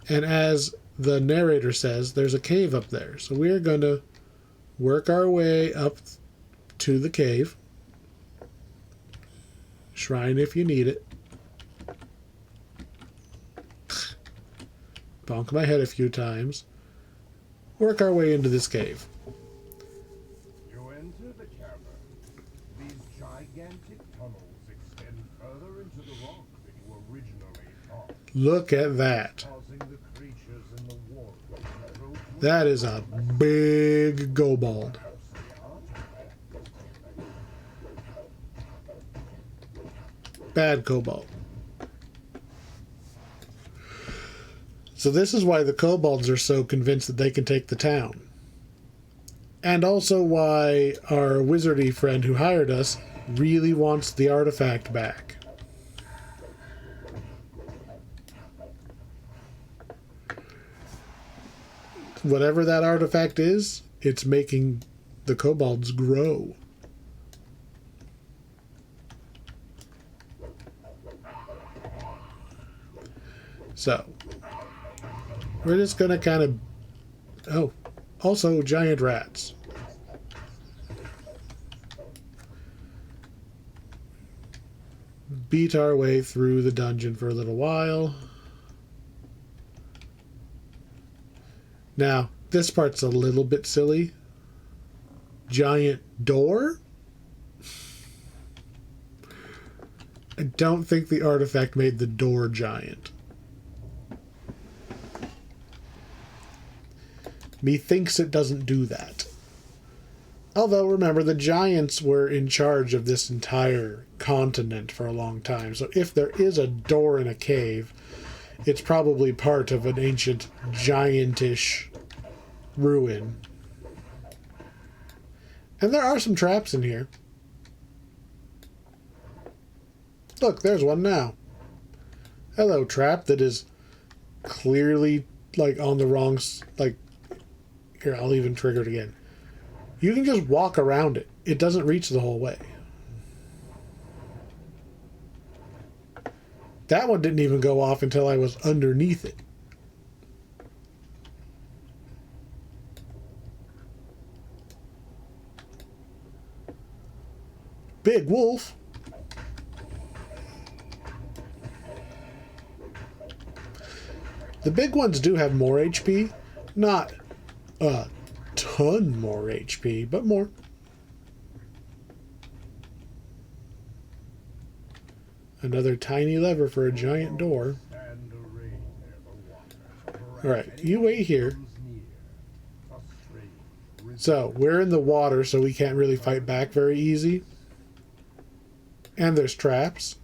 And as the narrator says, there's a cave up there. So we're going to work our way up to the cave. Shrine if you need it. Bonk my head a few times. Work our way into this cave. You enter the cavern. These gigantic tunnels extend further into the rock than you originally thought. Look at that. Causing the creatures in the water to grow to That is a big kobold. Bad kobold. So this is why the kobolds are so convinced that they can take the town. And also why our wizardy friend who hired us really wants the artifact back. Whatever that artifact is, it's making the kobolds grow. So, we're just going to kind of... Oh, also giant rats. Beat our way through the dungeon for a little while. Now, this part's a little bit silly. Giant door? I don't think the artifact made the door giant. Methinks it doesn't do that. Although, remember, the giants were in charge of this entire continent for a long time. So if there is a door in a cave, it's probably part of an ancient, giantish ruin. And there are some traps in here. Look, there's one now. Hello, trap that is clearly, like, on the wrong... Like, here, I'll even trigger it again. You can just walk around it. It doesn't reach the whole way. That one didn't even go off until I was underneath it. big wolf. The big ones do have more HP. Not a ton more HP, but more. Another tiny lever for a giant door. Alright, you wait here. So, we're in the water, so we can't really fight back very easy. And there's traps.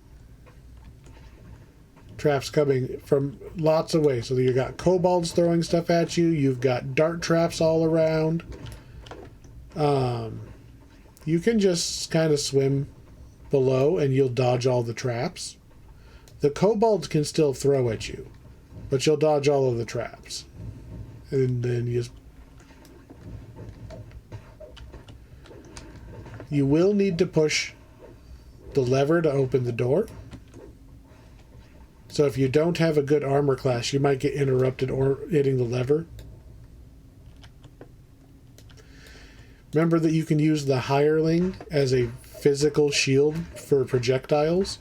Traps coming from lots of ways. So you got kobolds throwing stuff at you. You've got dart traps all around. You can just kind of swim below and you'll dodge all the traps. The kobolds can still throw at you, but you'll dodge all of the traps. And then you will need to push the lever to open the door. So if you don't have a good armor class, you might get interrupted or hitting the lever. Remember that you can use the hireling as a physical shield for projectiles.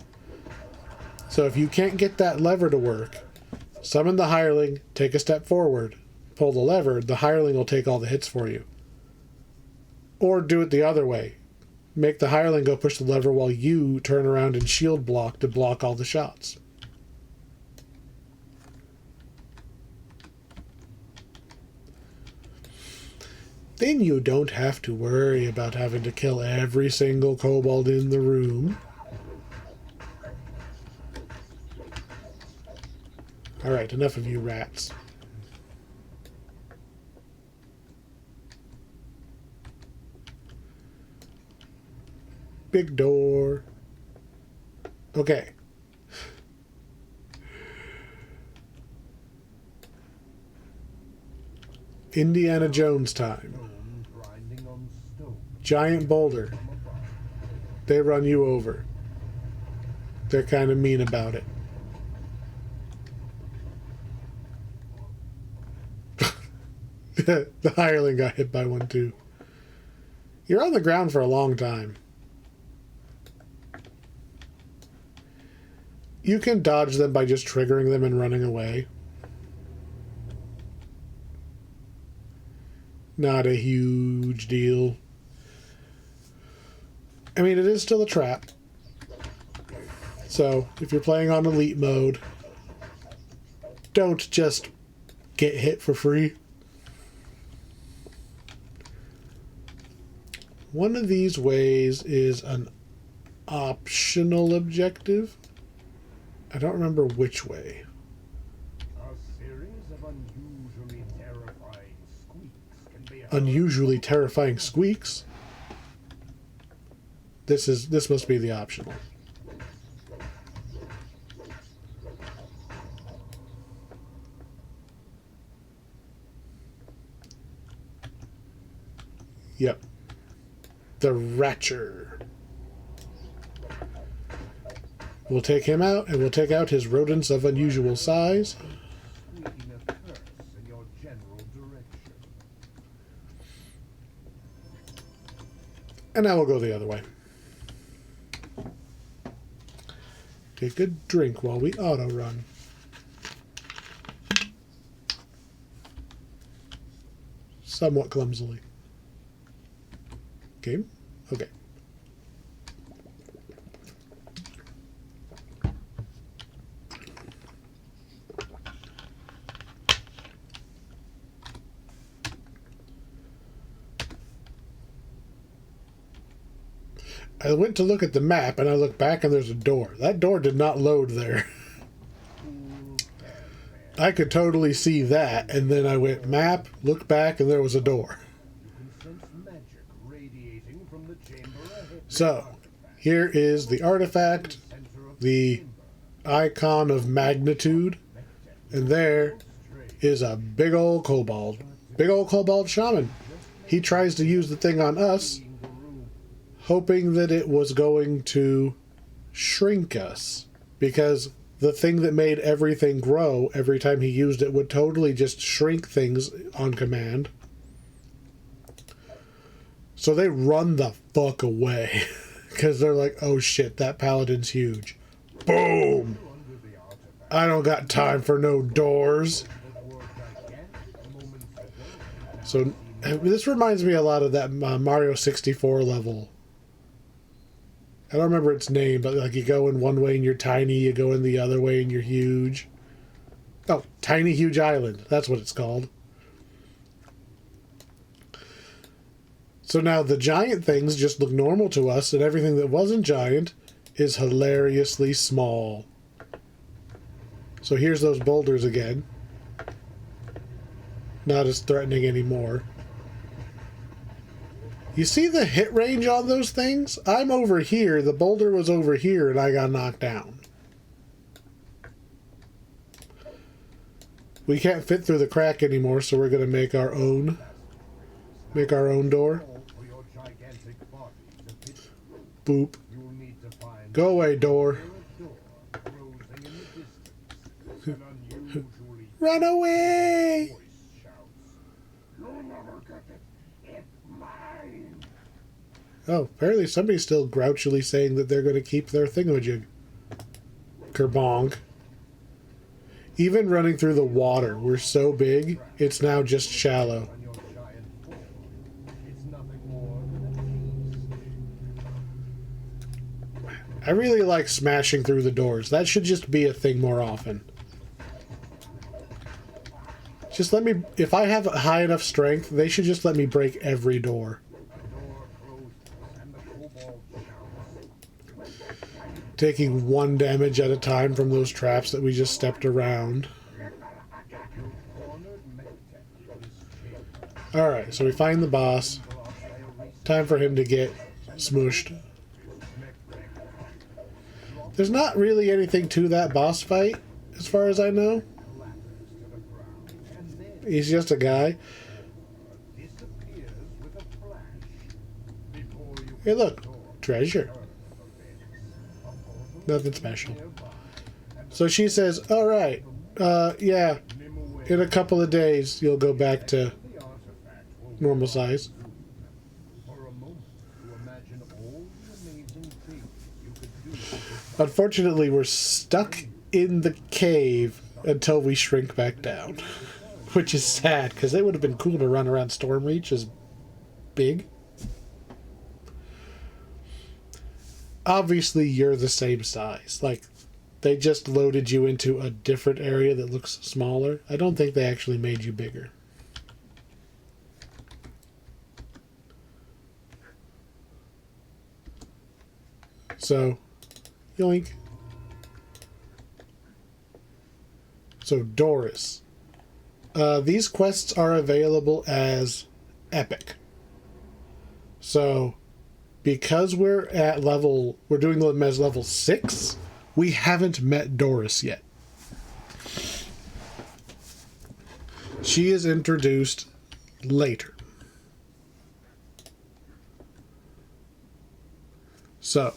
So if you can't get that lever to work, summon the hireling, take a step forward, pull the lever, the hireling will take all the hits for you. Or do it the other way. Make the hireling go push the lever while you turn around and shield block to block all the shots. Then you don't have to worry about having to kill every single kobold in the room. Alright, enough of you rats. Big door. Okay. Indiana Jones time. Giant boulder. They run you over. They're kind of mean about it. The hireling got hit by one too. You're on the ground for a long time. You can dodge them by just triggering them and running away. Not a huge deal. I mean, it is still a trap. So, if you're playing on elite mode, don't just get hit for free. One of these ways is an optional objective. I don't remember which way. A series of unusually terrifying squeaks can be Unusually terrifying squeaks? This must be the optional. Yep. The Ratcher. We'll take him out, and we'll take out his rodents of unusual size. squeaking a curse in your general direction. And now we'll go the other way. Take a drink while we auto-run. Somewhat clumsily. Game? Okay. I went to look at the map, and I look back, and there's a door. That door did not load there. I could totally see that, and then I went map, look back, and there was a door. You can sense magic radiating from the chamber ahead. So, here is the artifact, the icon of magnitude, and there is a big old kobold. Big old kobold shaman. He tries to use the thing on us, hoping that it was going to shrink us, because the thing that made everything grow every time he used it would totally just shrink things on command. So they run the fuck away, Because they're like, oh shit, that paladin's huge. Boom! Under the artifact I don't got time for no doors. that were gigantic moments ago. So this reminds me a lot of that Mario 64 level. I don't remember its name, but like you go in one way and you're tiny, you go in the other way and you're huge. Oh, Tiny Huge Island. That's what it's called. So now the giant things just look normal to us, and everything that wasn't giant is hilariously small. So here's those boulders again. Not as threatening anymore. You see the hit range on those things? I'm over here, the boulder was over here, and I got knocked down. We can't fit through the crack anymore, so we're going to make our own. Make our own door. For your gigantic body to fit Boop. you'll need to find Go away, door. a door closing in the distance. An unusually Run away! voice shouts, "You'll never get it. It's mine." Oh, apparently somebody's still grouchily saying that they're going to keep their thingamajig. Kerbonk. Even running through the water, we're so big, it's now just shallow. On your giant form, it's nothing more than a tease. I really like smashing through the doors. That should just be a thing more often. Just let me... If I have high enough strength, they should just let me break every door. The door closes and the kobold shouts, Taking 1 damage at a time from those traps that we just stepped around. cornered Meditech in this chamber. Alright, so we find the boss. Time for him to get smooshed. There's not really anything to that boss fight, as far as I know. He's just a guy. Disappears with a flash before you Hey look, treasure. Nothing special. So she says, alright, yeah, in a couple of days you'll go back to the artifact will normal size. for a moment to imagine all the amazing things you could do. Unfortunately, we're stuck in the cave until we shrink back down. Which is sad, because it would have been cool to run around Stormreach as big. Obviously, you're the same size. Like, they just loaded you into a different area that looks smaller. I don't think they actually made you bigger. So, yoink. So, Doris. These quests are available as epic. So, because we're doing them as level 6, we haven't met Doris yet. She is introduced later. So,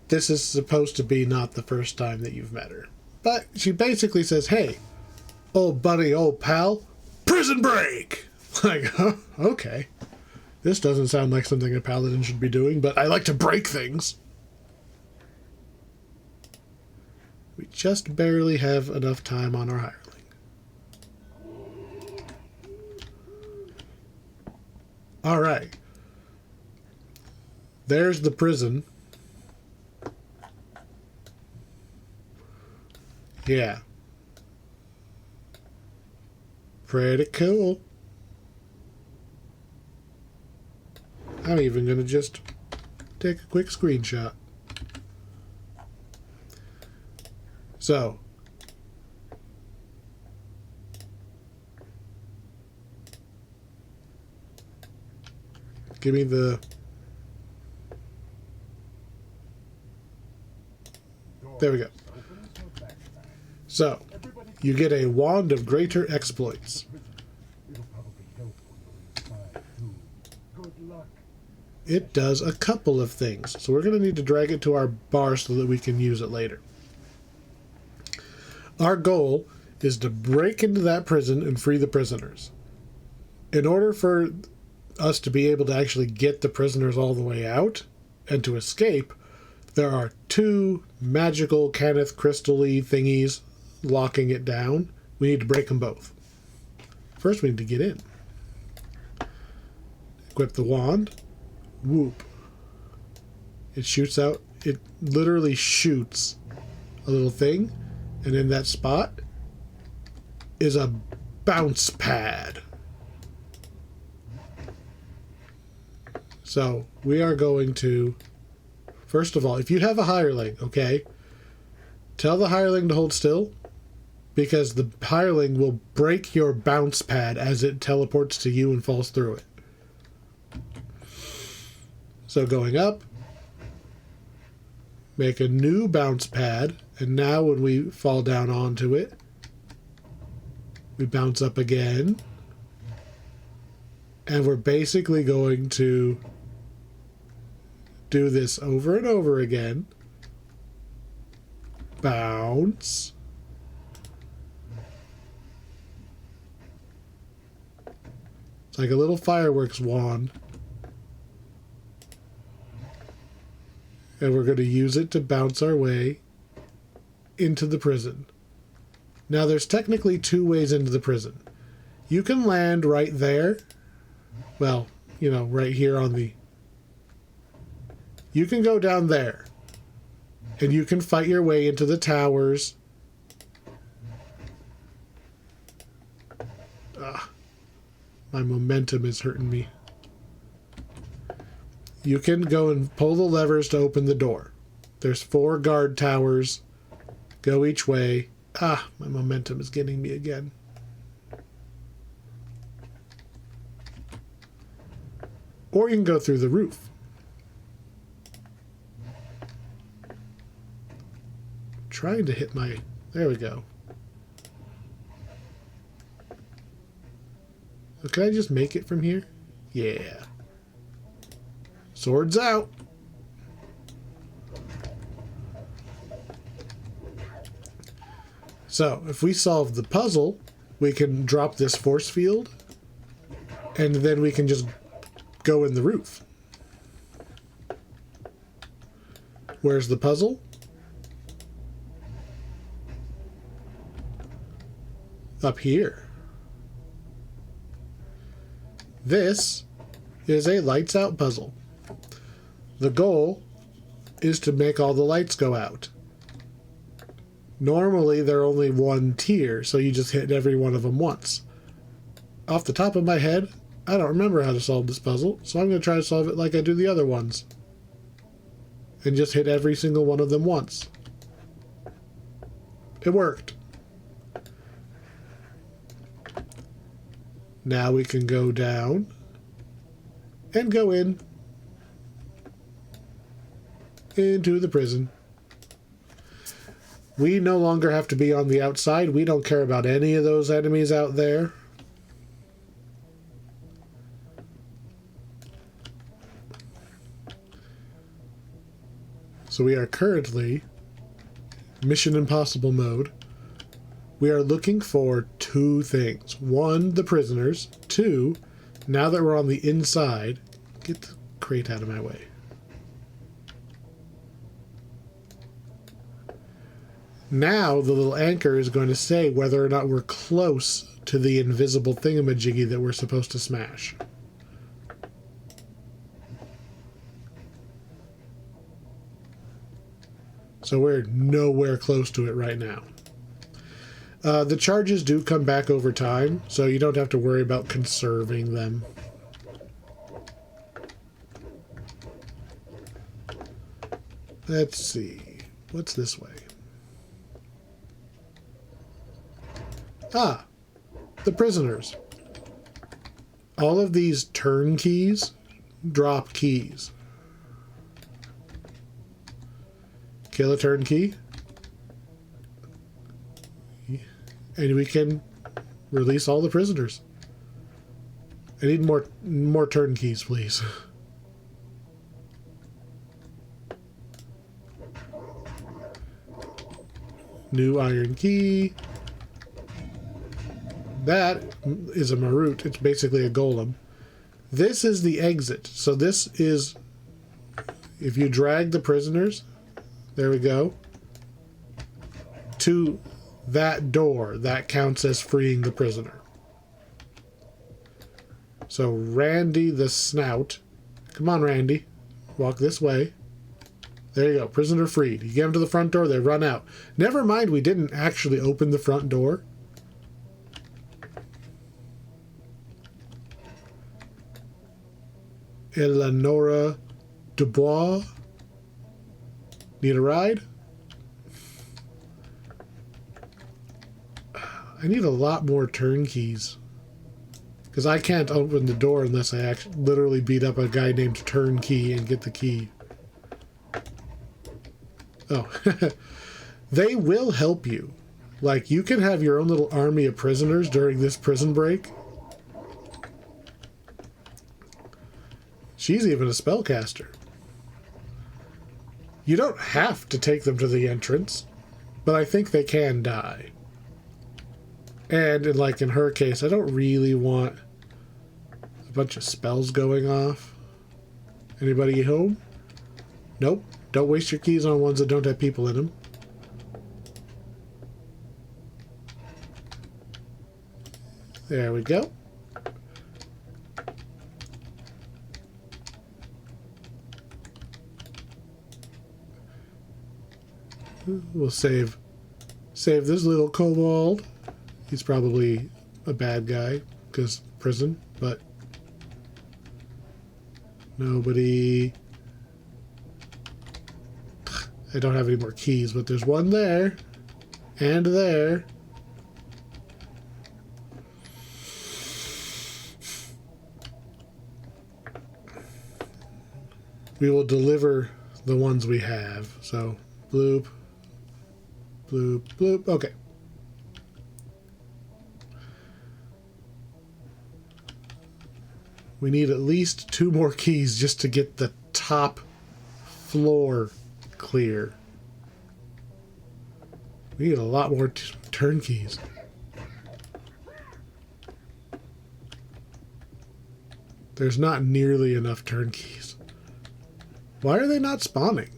this is supposed to be not the first time that you've met her. But she basically says, hey, old buddy, old pal, prison break! Like, huh? Okay. This doesn't sound like something a paladin should be doing, but I like to break things. We just barely have enough time on our hireling. Alright. There's the prison. Yeah. Pretty cool. I'm even going to just take a quick screenshot. So. Give me the... There we go. So, you get a Wand of Greater Exploits. It'll probably help when you're inside, too. Good luck. It does a couple of things. So we're going to need to drag it to our bar so that we can use it later. Our goal is to break into that prison and free the prisoners. In order for us to be able to actually get the prisoners all the way out and to escape, there are 2 magical Kenneth crystal-y thingies locking it down. We need to break them both. First, we need to get in. Equip the wand. Whoop. It shoots out. It literally shoots a little thing. And in that spot is a bounce pad. So we are going to, first of all, if you have a hireling, okay, tell the hireling to hold still, because the hireling will break your bounce pad as it teleports to you and falls through it. So going up, make a new bounce pad, and now when we fall down onto it, we bounce up again, and we're basically going to do this over and over again. Bounce. It's like a little fireworks wand. And we're going to use it to bounce our way into the prison. Now, there's technically 2 ways into the prison. You can land right there. Well, you know, right here on the... You can go down there. And you can fight your way into the towers. My momentum is hurting me. You can go and pull the levers to open the door. There's 4 guard towers. Go each way. My momentum is getting me again. Or you can go through the roof. Trying to hit my... There we go. So can I just make it from here? Yeah. Swords out. So, if we solve the puzzle, we can drop this force field, and then we can just go in the roof. Where's the puzzle? Up here. This is a lights out puzzle. The goal is to make all the lights go out. Normally, they're only 1 tier, so you just hit every one of them once. Off the top of my head, I don't remember how to solve this puzzle, so I'm going to try to solve it like I do the other ones. And just hit every single one of them once. It worked. Now we can go down and go into the prison. We no longer have to be on the outside. We don't care about any of those enemies out there. So we are currently Mission Impossible mode. We are looking for 2 things. 1, the prisoners. 2, now that we're on the inside, get the crate out of my way. Now the little anchor is going to say whether or not we're close to the invisible thingamajiggy that we're supposed to smash. So we're nowhere close to it right now. The charges do come back over time, so you don't have to worry about conserving them. Let's see. What's this way? Ah, the prisoners. All of these turn keys drop keys. Kill a turnkey. And we can release all the prisoners. I need more turnkeys, please. New iron key. That is a Marut. It's basically a golem. This is the exit. So this is, if you drag the prisoners, there we go, to that door, that counts as freeing the prisoner. So Randy the Snout, come on Randy, walk this way. There you go, prisoner freed. You get them to the front door, they run out. Never mind, we didn't actually open the front door. Eleonora Dubois. Need a ride? I need a lot more turnkeys. Because I can't open the door unless I actually literally beat up a guy named Turnkey and get the key. Oh. They will help you. Like, you can have your own little army of prisoners during this prison break. She's even a spellcaster. You don't have to take them to the entrance, but I think they can die. And like in her case, I don't really want a bunch of spells going off. Anybody home? Nope. Don't waste your keys on ones that don't have people in them. There we go. We'll save this little kobold. He's probably a bad guy because prison, but nobody. I don't have any more keys, but there's one there and there. We will deliver the ones we have. So bloop, bloop, bloop. Okay. We need at least 2 more keys just to get the top floor clear. We need a lot more turnkeys. There's not nearly enough turnkeys. Why are they not spawning?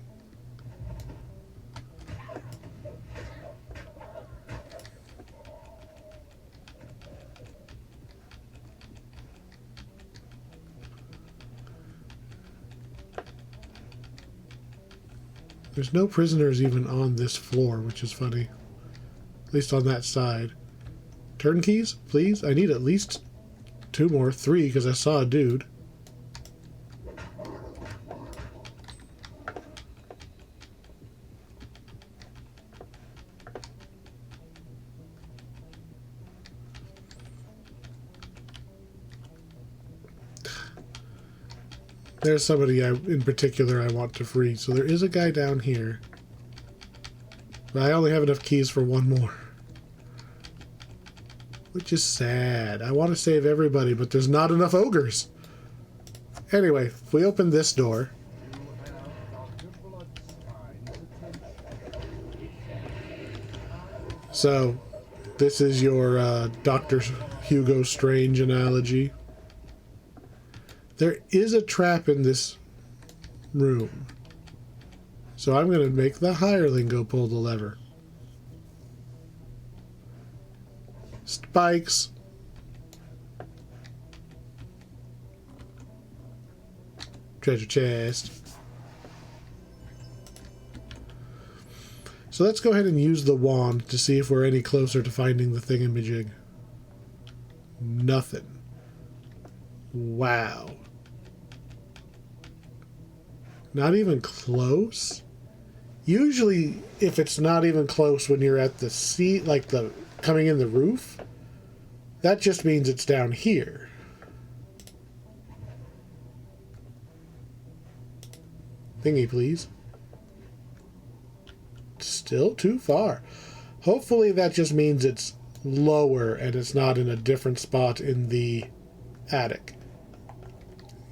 There's no prisoners even on this floor, which is funny. At least on that side. Turnkeys, please? I need at least 2 more. 3, because I saw a dude. There's somebody in particular I want to free. So there is a guy down here. But I only have enough keys for 1 more. Which is sad. I want to save everybody, but there's not enough ogres. Anyway, if we open this door. So, this is your Dr. Hugo Strange analogy. There is a trap in this room. So I'm going to make the hireling go pull the lever. Spikes. Treasure chest. So let's go ahead and use the wand to see if we're any closer to finding the thingamajig. Nothing. Wow. Not even close? Usually, if it's not even close when you're at the seat, like the coming in the roof, that just means it's down here. Thingy, please. Still too far. Hopefully that just means it's lower and it's not in a different spot in the attic.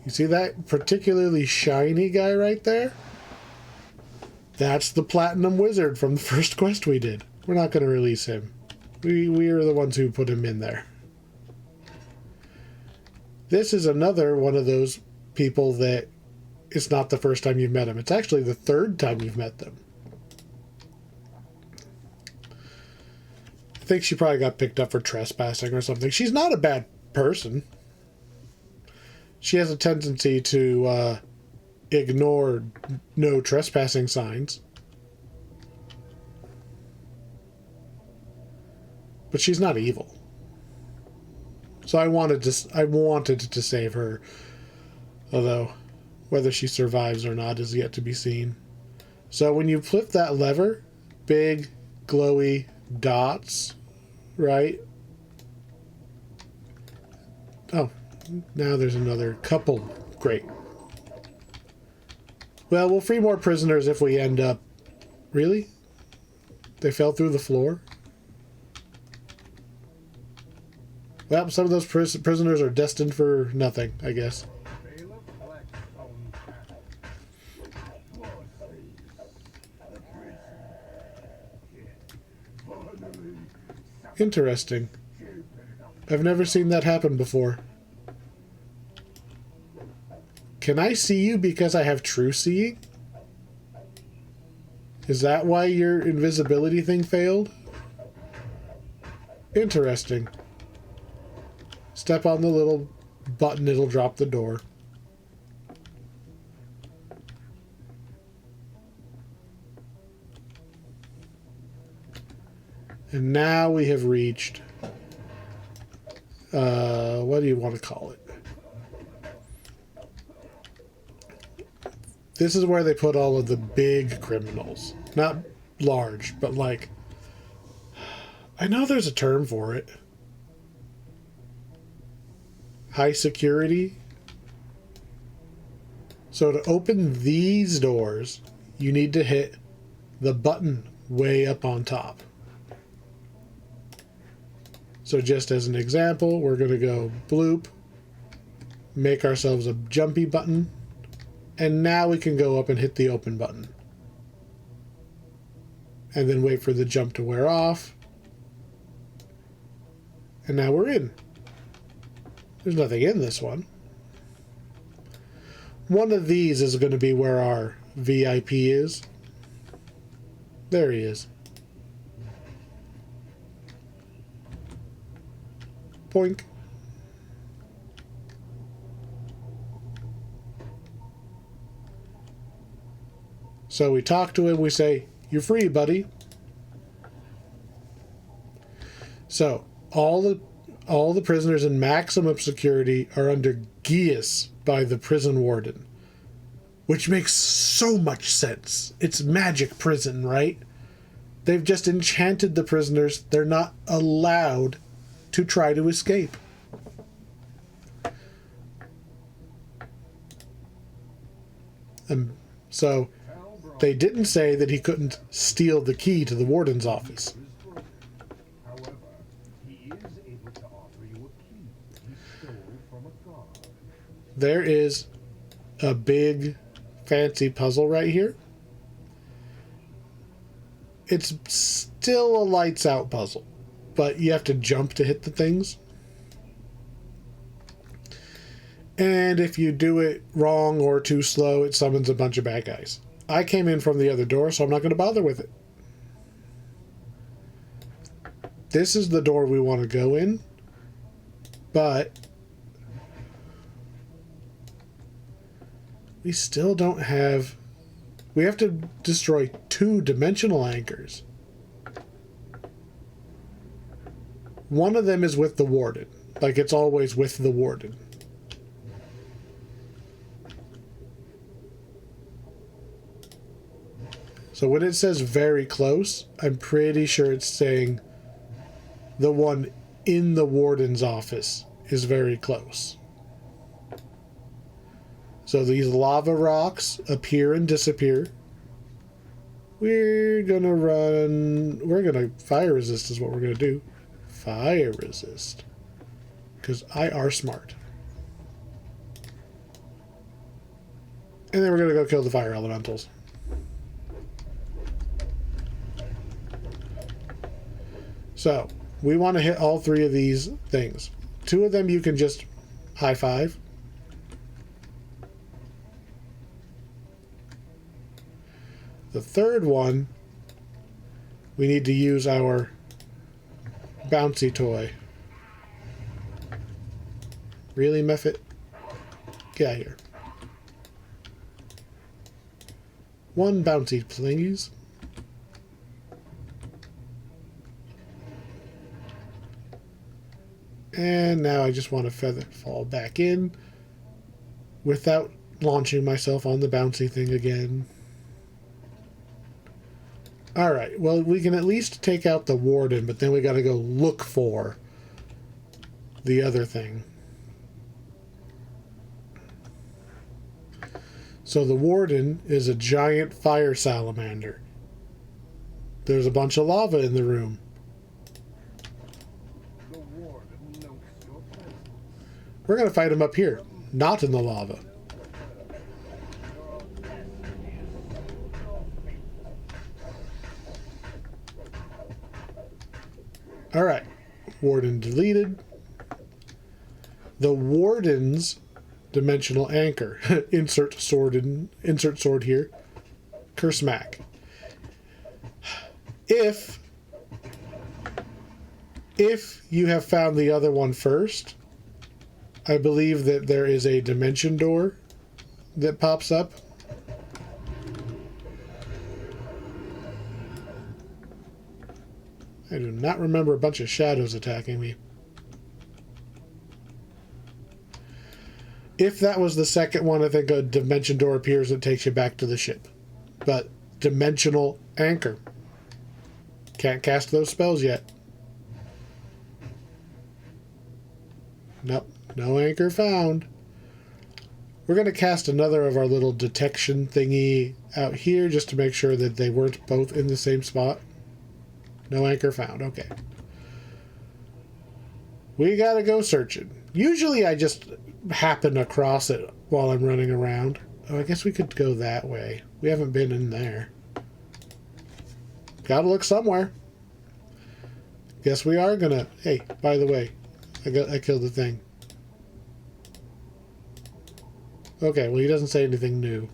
You see that particularly shiny guy right there? That's the Platinum Wizard from the first quest we did. We're not going to release him. We are the ones who put him in there. This is another one of those people that it's not the first time you've met them. It's actually the third time you've met them. I think she probably got picked up for trespassing or something. She's not a bad person. She has a tendency to ignore no trespassing signs. But she's not evil. So I wanted to save her. Although whether she survives or not is yet to be seen. So when you flip that lever, big glowy dots, right? Oh, now there's another couple. Great. Well, we'll free more prisoners if we end up... Really? They fell through the floor? Well, some of those prisoners are destined for nothing, I guess. Interesting. I've never seen that happen before. Can I see you because I have true seeing? Is that why your invisibility thing failed? Interesting. Step on the little button, it'll drop the door. And now we have reached, what do you want to call it? This is where they put all of the big criminals. Not large, but like, I know there's a term for it. High security. So to open these doors, you need to hit the button way up on top. So just as an example, we're going to go bloop, make ourselves a jumpy button, and now we can go up and hit the open button. And then wait for the jump to wear off. And now we're in. There's nothing in this one. One of these is going to be where our VIP is. There he is. Boink. So we talk to him, we say, "You're free, buddy." So all the prisoners in maximum security are under geas by the prison warden, which makes so much sense. It's magic prison, right? They've just enchanted the prisoners. They're not allowed to try to escape. So they didn't say that he couldn't steal the key to the warden's office. However, he is able to offer you a key he stole from a guard. There is a big fancy puzzle right here. It's still a lights out puzzle, but you have to jump to hit the things. And if you do it wrong or too slow, it summons a bunch of bad guys. I came in from the other door, so I'm not going to bother with it. This is the door we want to go in, but we still don't have... We have to destroy 2 dimensional anchors. One of them is with the warden. Like, it's always with the warden. So when it says very close, I'm pretty sure it's saying the one in the warden's office is very close. So these lava rocks appear and disappear. We're gonna fire resist is what we're gonna do. Fire resist. Because I are smart. And then we're gonna go kill the fire elementals. So, we want to hit all 3 of these things. 2 of them you can just High five. The third one, we need to use our bouncy toy. Really, Mephit? Get out of here. One bouncy, please. And now I just want to feather fall back in without launching myself on the bouncy thing again. Alright, well, we can at least take out the warden, but then we gotta go look for the other thing. So the warden is a giant fire salamander. There's a bunch of lava in the room. The warden notes your presence. We're gonna fight him up here, not in the lava. Alright, warden deleted. The warden's dimensional anchor. Insert sword here. Curse Mac. If you have found the other one first, I believe that there is a dimension door that pops up. I do not remember a bunch of shadows attacking me. If that was the second one, I think a dimension door appears and takes you back to the ship. But dimensional anchor. Can't cast those spells yet. Nope, no anchor found. We're going to cast another of our little detection thingy out here just to make sure that they weren't both in the same spot. No anchor found. Okay. We gotta go searching. Usually I just happen across it while I'm running around. Oh, I guess we could go that way. We haven't been in there. Gotta look somewhere. Guess we are gonna... Hey, by the way, I killed the thing. Okay, well, he doesn't say anything new.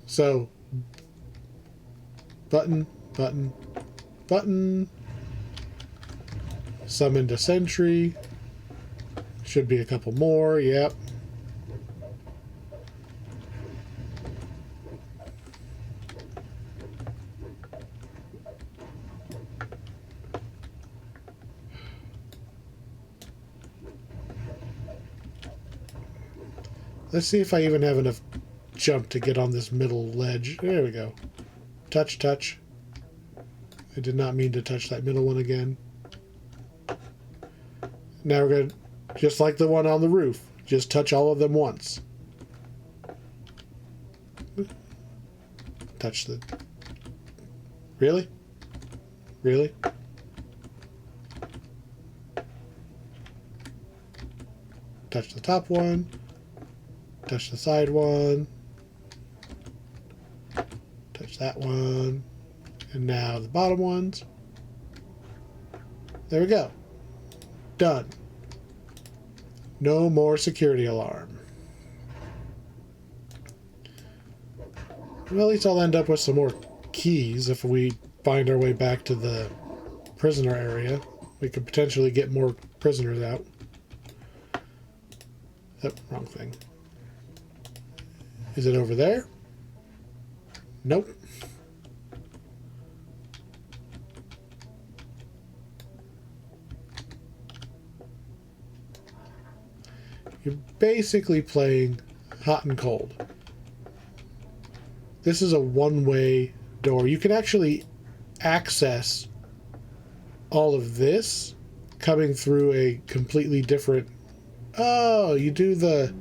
So, button. Summoned a sentry. Should be a couple more, yep. Let's see if I even have enough jump to get on this middle ledge. There we go. Touch. I did not mean to touch that middle one again. Now we're going to, just like the one on the roof, just touch all of them once. Touch the... Really? Really? Touch the top one. Touch the side one. Touch that one. And now the bottom ones. There we go. Done. No more security alarm. Well, at least I'll end up with some more keys if we find our way back to the prisoner area. We could potentially get more prisoners out. Oh, wrong thing. Is it over there? Nope. You're basically playing hot and cold. This is a one-way door. You can actually access all of this coming through a completely different... Oh, you do the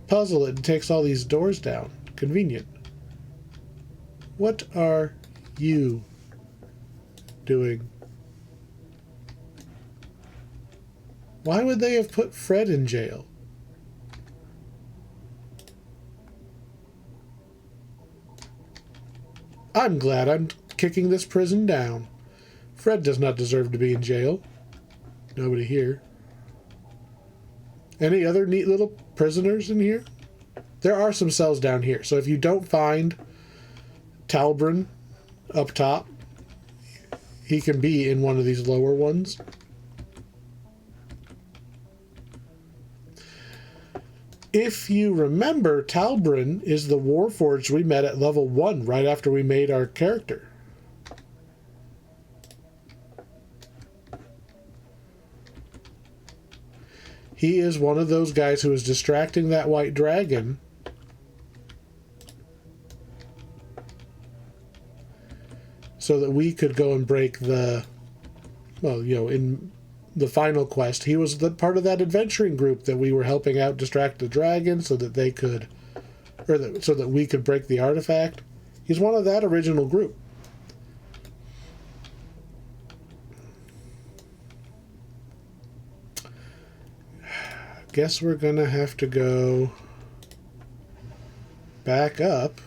puzzle. It takes all these doors down. Convenient. What are you doing? Why would they have put Fred in jail? I'm glad I'm kicking this prison down. Fred does not deserve to be in jail. Nobody here. Any other neat little prisoners in here? There are some cells down here. So if you don't find Talbrin up top, he can be in one of these lower ones. If you remember, Talbrin is the Warforged we met at level 1 right after we made our character. He is one of those guys who is distracting that white dragon so that we could go and break the, well, you know, in the final quest, he was the part of that adventuring group that we were helping out distract the dragon so that they could, so that we could break the artifact. He's one of that original group. Guess we're gonna have to go back up.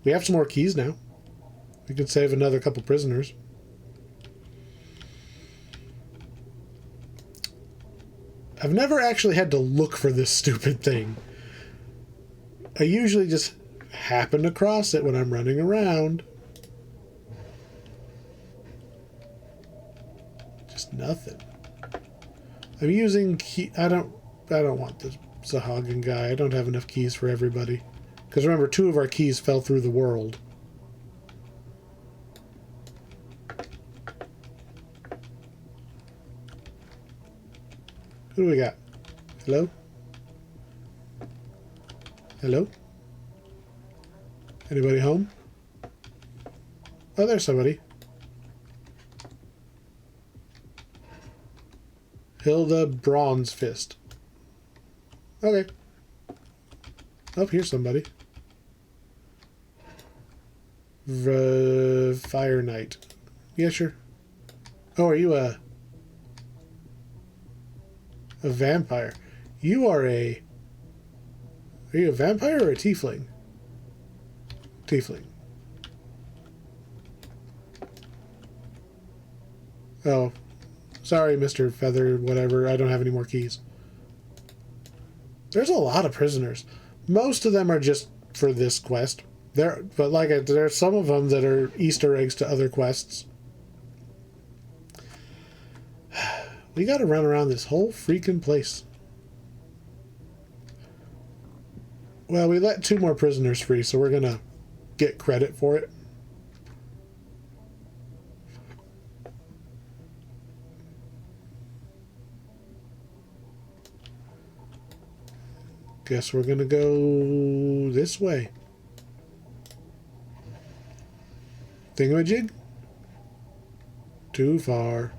We have some more keys now. We could save another couple prisoners. I've never actually had to look for this stupid thing. I usually just happen across it when I'm running around. Just nothing. I'm using key. I don't want this Sahagin guy. I don't have enough keys for everybody. Because remember, 2 of our keys fell through the world. Who do we got? Hello? Hello? Anybody home? Oh, there's somebody. Hilda Bronze Fist. Okay. Oh, here's somebody. Fire Knight. Yeah, sure. Oh, are you a vampire? You are a... Are you a vampire or a tiefling? Tiefling. Oh. Sorry, Mr. Feather, whatever. I don't have any more keys. There's a lot of prisoners. Most of them are just for this quest. But like there's some of them that are Easter eggs to other quests. We got to run around this whole freaking place. Well, we let 2 more prisoners free, so we're gonna get credit for it. Guess we're gonna go this way. Thingamajig? Too far.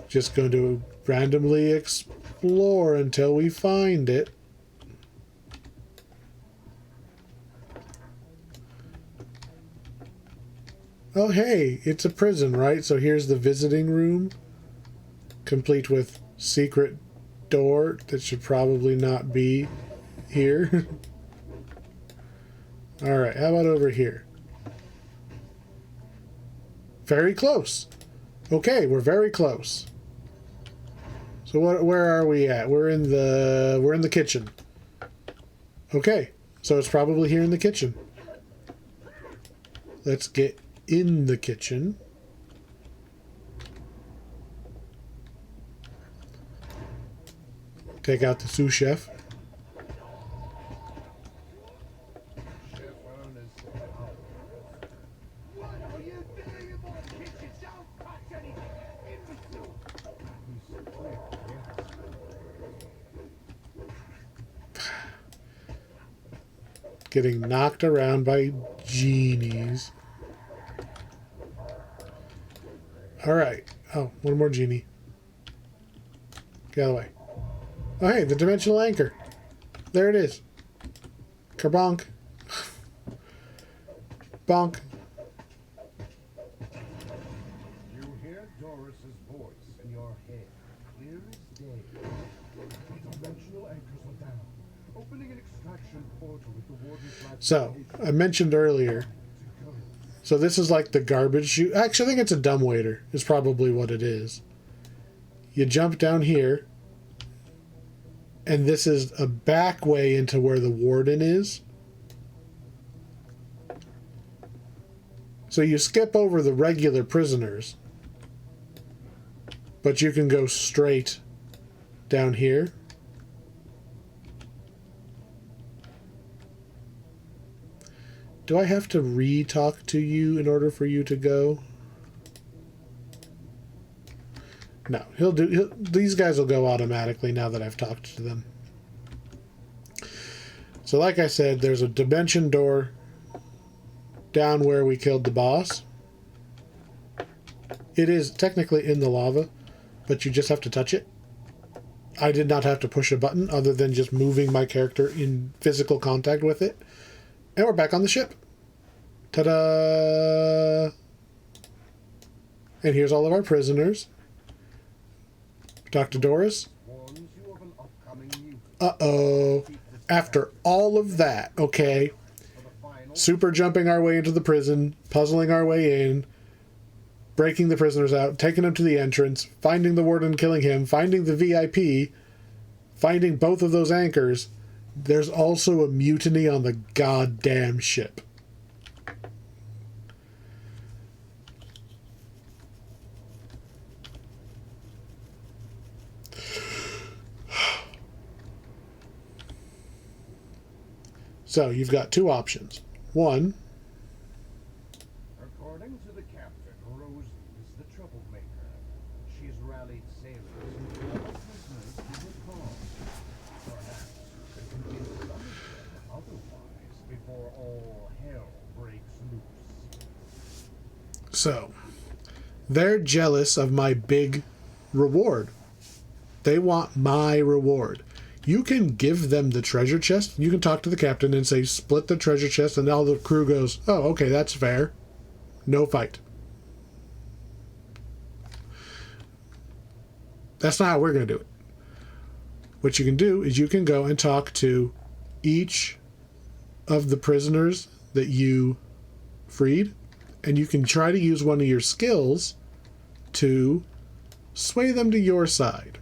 Just going to randomly explore until we find it. Oh, hey, it's a prison, right? So here's the visiting room, complete with secret door that should probably not be here. All right, how about over here? Very close. Okay, we're very close. So where are we at? We're in the kitchen. Okay, so it's probably here in the kitchen. Let's get in the kitchen. Take out the sous chef. Getting knocked around by genies. Alright. Oh, one more genie. Get out of the way. Oh, hey, the dimensional anchor. There it is. Kerbonk. Bonk. You hear Doris's voice in your head, clear as day. The dimensional anchor opening an extraction portal at the warden's So, I mentioned earlier, so this is like the garbage chute. Actually, I think it's a dumbwaiter is probably what it is. You jump down here, and this is a back way into where the warden is. So you skip over the regular prisoners, but you can go straight down here. Do I have to re-talk to you in order for you to go? No, these guys will go automatically now that I've talked to them. So like I said, there's a dimension door down where we killed the boss. It is technically in the lava, but you just have to touch it. I did not have to push a button other than just moving my character in physical contact with it. And we're back on the ship. Ta-da! And here's all of our prisoners. Dr. Doris. Uh-oh. After all of that, okay, super jumping our way into the prison, puzzling our way in, breaking the prisoners out, taking them to the entrance, finding the warden, killing him, finding the VIP, finding both of those anchors. There's also a mutiny on the goddamn ship. So you've got two options. One, according to the captain, Rosie is the troublemaker. She's rallied sailors and all prisoners to his cause. Perhaps you can convince some of them otherwise before all hell breaks loose. so they're jealous of my big reward. They want my reward. You can give them the treasure chest. You can talk to the captain and say, split the treasure chest, and all the crew goes, oh, okay, that's fair. No fight. That's not how we're going to do it. What you can do is you can go and talk to each of the prisoners that you freed, and you can try to use one of your skills to sway them to your side.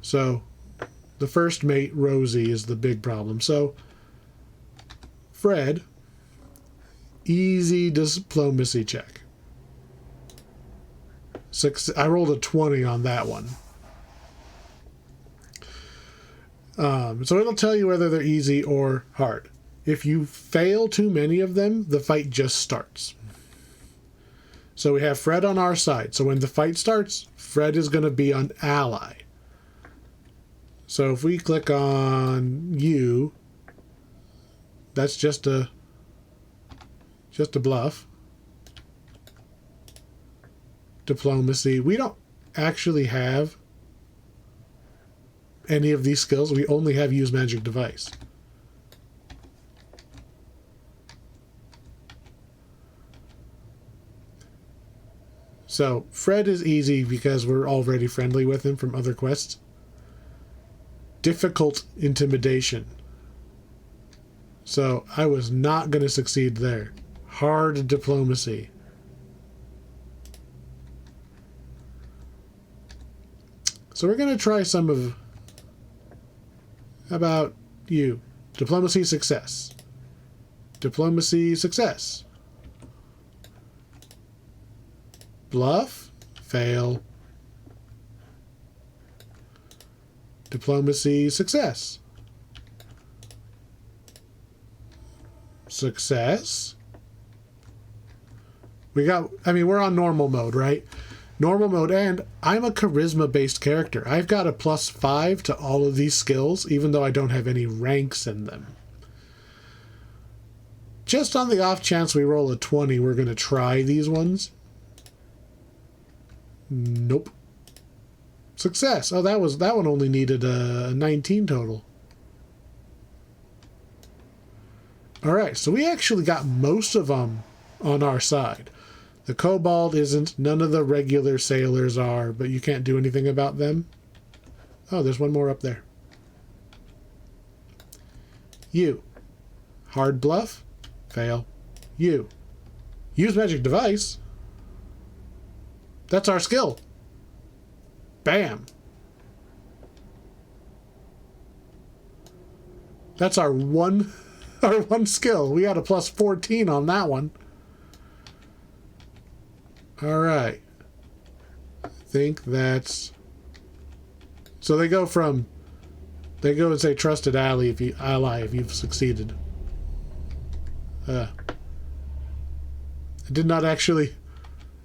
So, the first mate, Rosie, is the big problem. So, Fred, easy diplomacy check. I rolled a 20 on that one. So it'll tell you whether they're easy or hard. If you fail too many of them, the fight just starts. So we have Fred on our side. So when the fight starts, Fred is going to be an ally. So if we click on you, that's just a bluff. Diplomacy. We don't actually have any of these skills. We only have use magic device. So Fred is easy because we're already friendly with him from other quests. Difficult intimidation. So I was not going to succeed there. Hard diplomacy. So we're going to try some of... How about you? Diplomacy success. Diplomacy success. Bluff. Fail. Diplomacy success. Success. We're on normal mode, right? Normal mode, and I'm a charisma-based character. I've got a +5 to all of these skills, even though I don't have any ranks in them. Just on the off chance we roll a 20, we're going to try these ones. Nope. Success. Oh, that one only needed a 19 total. All right, so we actually got most of them on our side. The kobold isn't. None of the regular sailors are, but you can't do anything about them. Oh, there's one more up there. You. Hard bluff. Fail. You. Use magic device. That's our skill. Bam. That's our one skill. We got a plus 14 on that one. All right. I think that's... So they go and say trusted ally if you've succeeded. I did not actually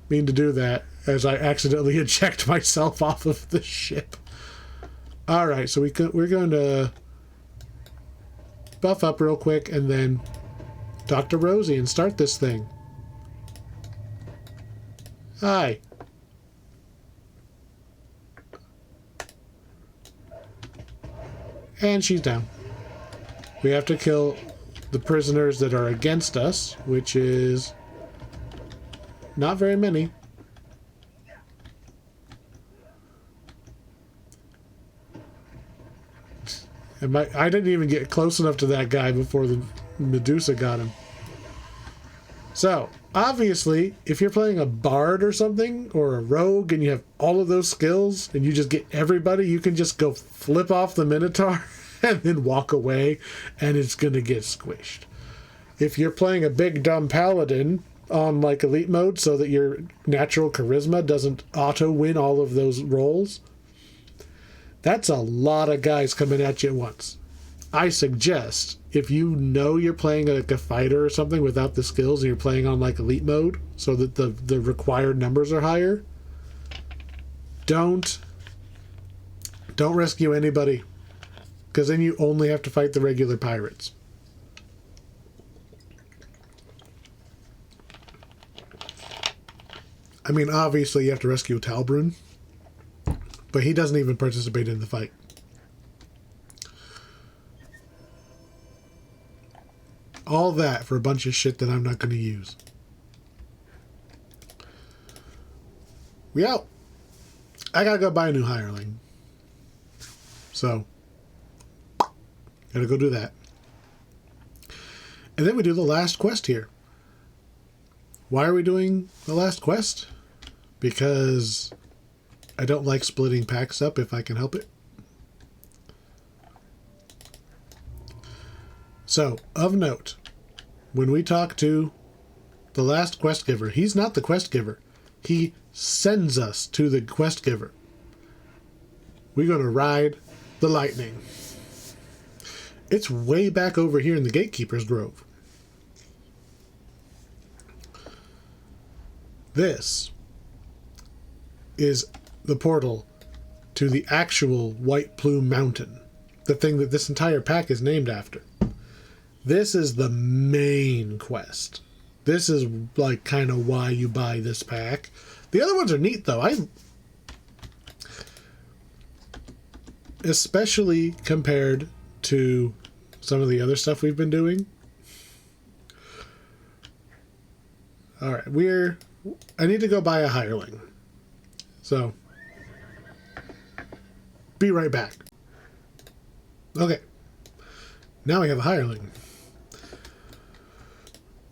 mean to do that, as I accidentally eject myself off of the ship. All right, so we're going to buff up real quick and then talk to Rosie and start this thing. Hi. And she's down. We have to kill the prisoners that are against us, which is not very many. And I didn't even get close enough to that guy before the Medusa got him. So, obviously, if you're playing a bard or something, or a rogue, and you have all of those skills, and you just get everybody, you can just go flip off the Minotaur and then walk away, and it's going to get squished. If you're playing a big dumb paladin on like elite mode so that your natural charisma doesn't auto win all of those rolls, that's a lot of guys coming at you at once. I suggest, if you know you're playing like a fighter or something without the skills and you're playing on like elite mode so that the required numbers are higher, don't rescue anybody, because then you only have to fight the regular pirates. I mean, obviously you have to rescue Talbrun, but he doesn't even participate in the fight. All that for a bunch of shit that I'm not going to use. We out. I gotta go buy a new hireling. So, gotta go do that. And then we do the last quest here. Why are we doing the last quest? Because I don't like splitting packs up if I can help it. So, of note, when we talk to the last quest giver, he's not the quest giver. He sends us to the quest giver. We're going to ride the lightning. It's way back over here in the Gatekeeper's Grove. This is the portal to the actual White Plume Mountain, the thing that this entire pack is named after. This is the main quest. This is like kind of why you buy this pack. The other ones are neat though. Especially compared to some of the other stuff we've been doing. All right, I need to go buy a hireling. So, be right back. Okay. Now we have a hireling.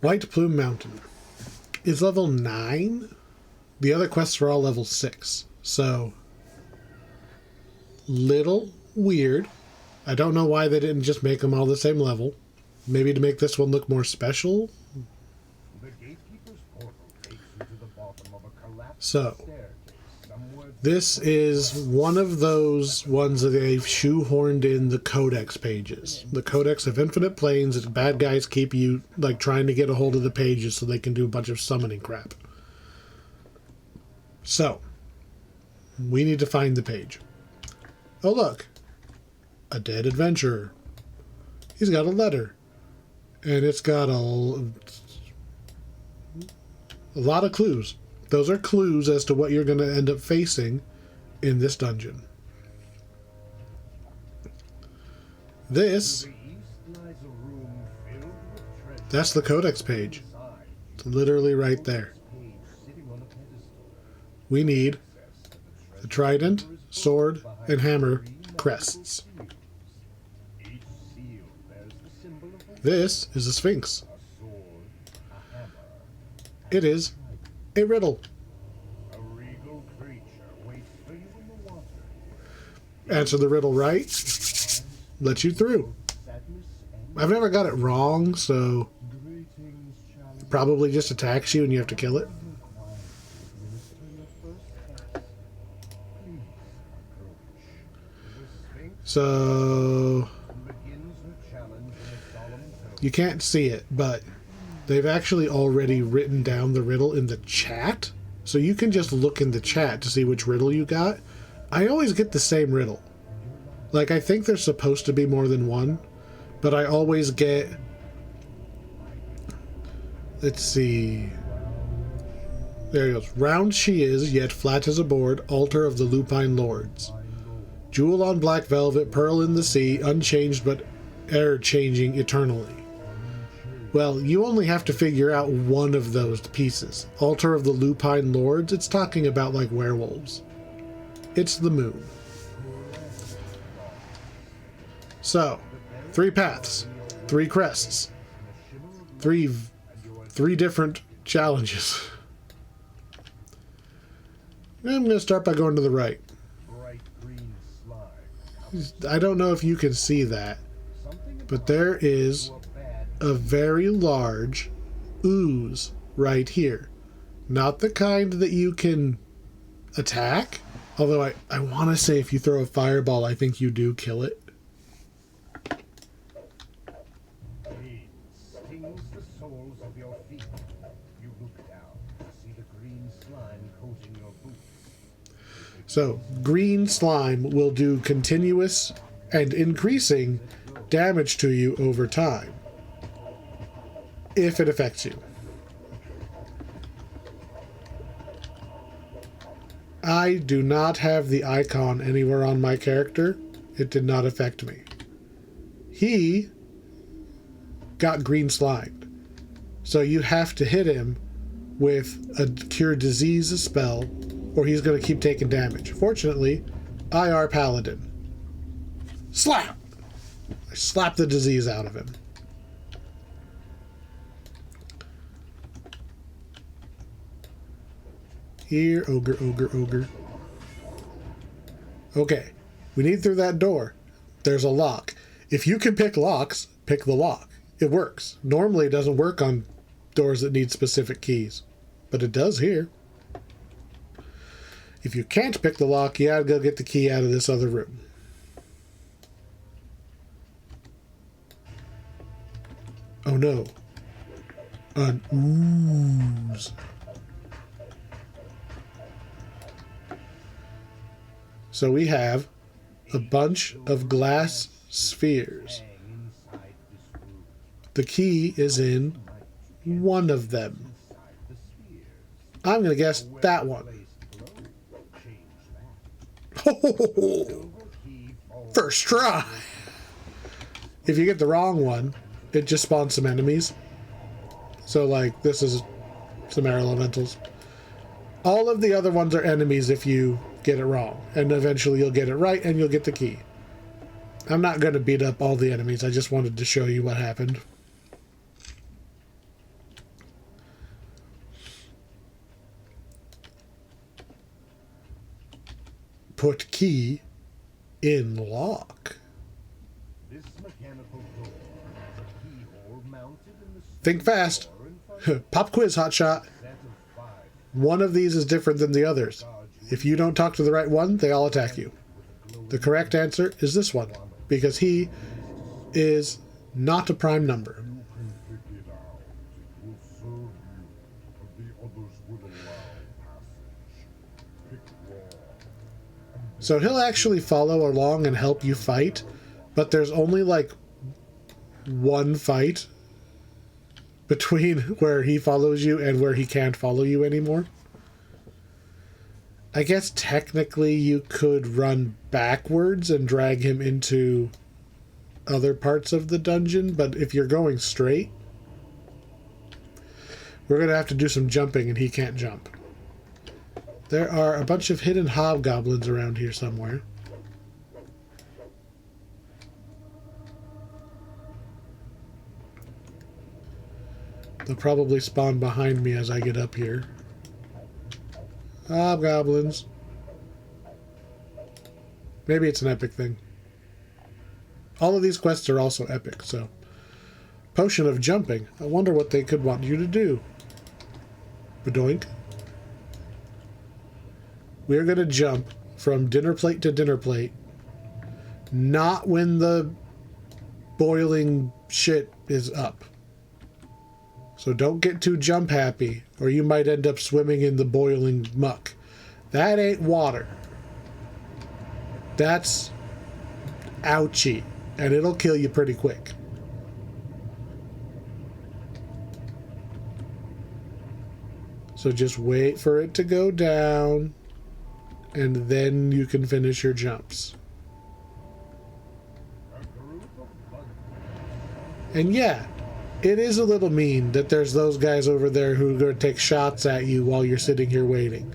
White Plume Mountain is level 9. The other quests are all level 6. So, little weird. I don't know why they didn't just make them all the same level. Maybe to make this one look more special. The gatekeeper's portal takes you to the bottom of a collapsed So, staircase somewhere. this is one of those ones that they've shoehorned in the codex pages. The codex of infinite planes that bad guys keep you like trying to get a hold of the pages so they can do a bunch of summoning crap. So, we need to find the page. Oh look, a dead adventurer. He's got a letter. And it's got a lot of clues. Those are clues as to what you're going to end up facing in this dungeon. This, that's the codex page. It's literally right there. We need the trident, sword, and hammer crests. This is a sphinx. A sword, a hammer, It is a riddle. a regal creature waits for you in the water. Answer the riddle right, let you through. Sadness and I've never got it wrong, so greetings, challenge. it probably just attacks you and you have to kill it. Administer your first test. Please approach. The Sphinx So begins her challenge in a solemn tone. you can't see it, but they've actually already written down the riddle in the chat. So you can just look in the chat to see which riddle you got. I always get the same riddle. Like, I think there's supposed to be more than one, but I always get... Let's see... There he goes. Round she is, yet flat as a board, altar of the lupine lords. Jewel on black velvet, pearl in the sea, unchanged but ever-changing eternally. Well, you only have to figure out one of those pieces. Altar of the lupine lords, it's talking about, like, werewolves. It's the moon. So, 3 paths, 3 crests, three different challenges. I'm going to start by going to the right. Bright green slime. I don't know if you can see that, but there is a very large ooze right here. Not the kind that you can attack, although I want to say if you throw a fireball, I think you do kill it. It stings the soles of your feet. You look down to see the green slime coating your boots. So, green slime will do continuous and increasing damage to you over time, if it affects you. I do not have the icon anywhere on my character. It did not affect me. He got green slimed. So you have to hit him with a cure disease spell, or he's going to keep taking damage. Fortunately, IR Paladin. Slap! I slapped the disease out of him. Here, ogre, ogre, ogre. Okay, we need through that door. There's a lock. If you can pick locks, pick the lock. It works. Normally it doesn't work on doors that need specific keys, but it does here. If you can't pick the lock, you gotta go get the key out of this other room. Oh no. An ooze. So we have a bunch of glass spheres. Hang inside this room. The key is in one of them. Inside the spheres. I'm going to guess that one. Placed below. Change that. Ho-ho-ho-ho. Silver key falls. First try. If you get the wrong one, it just spawns some enemies. So, like, this is some air elementals. All of the other ones are enemies if you get it wrong. And eventually you'll get it right and you'll get the key. I'm not going to beat up all the enemies. I just wanted to show you what happened. Put key in lock. This mechanical door has a keyhole mounted in the Think fast. door in front of Pop quiz, hotshot. a set of 5 One of these is different than the others. If you don't talk to the right one, they all attack you. The correct answer is this one, because he is not a prime number. You can pick it out. It will serve you, but the others will allow passage. Pick wrong. So he'll actually follow along and help you fight, but there's only like one fight between where he follows you and where he can't follow you anymore. I guess technically you could run backwards and drag him into other parts of the dungeon, but if you're going straight, we're going to have to do some jumping and he can't jump. There are a bunch of hidden hobgoblins around here somewhere. They'll probably spawn behind me as I get up here. Hobgoblins. Maybe it's an epic thing. All of these quests are also epic, so. Potion of jumping. I wonder what they could want you to do. Badoink. We're going to jump from dinner plate to dinner plate. Not when the boiling shit is up. So don't get too jump happy, or you might end up swimming in the boiling muck. That ain't water. That's ouchie, and it'll kill you pretty quick. So just wait for it to go down, and then you can finish your jumps. And yeah, it is a little mean that there's those guys over there who are going to take shots at you while you're sitting here waiting.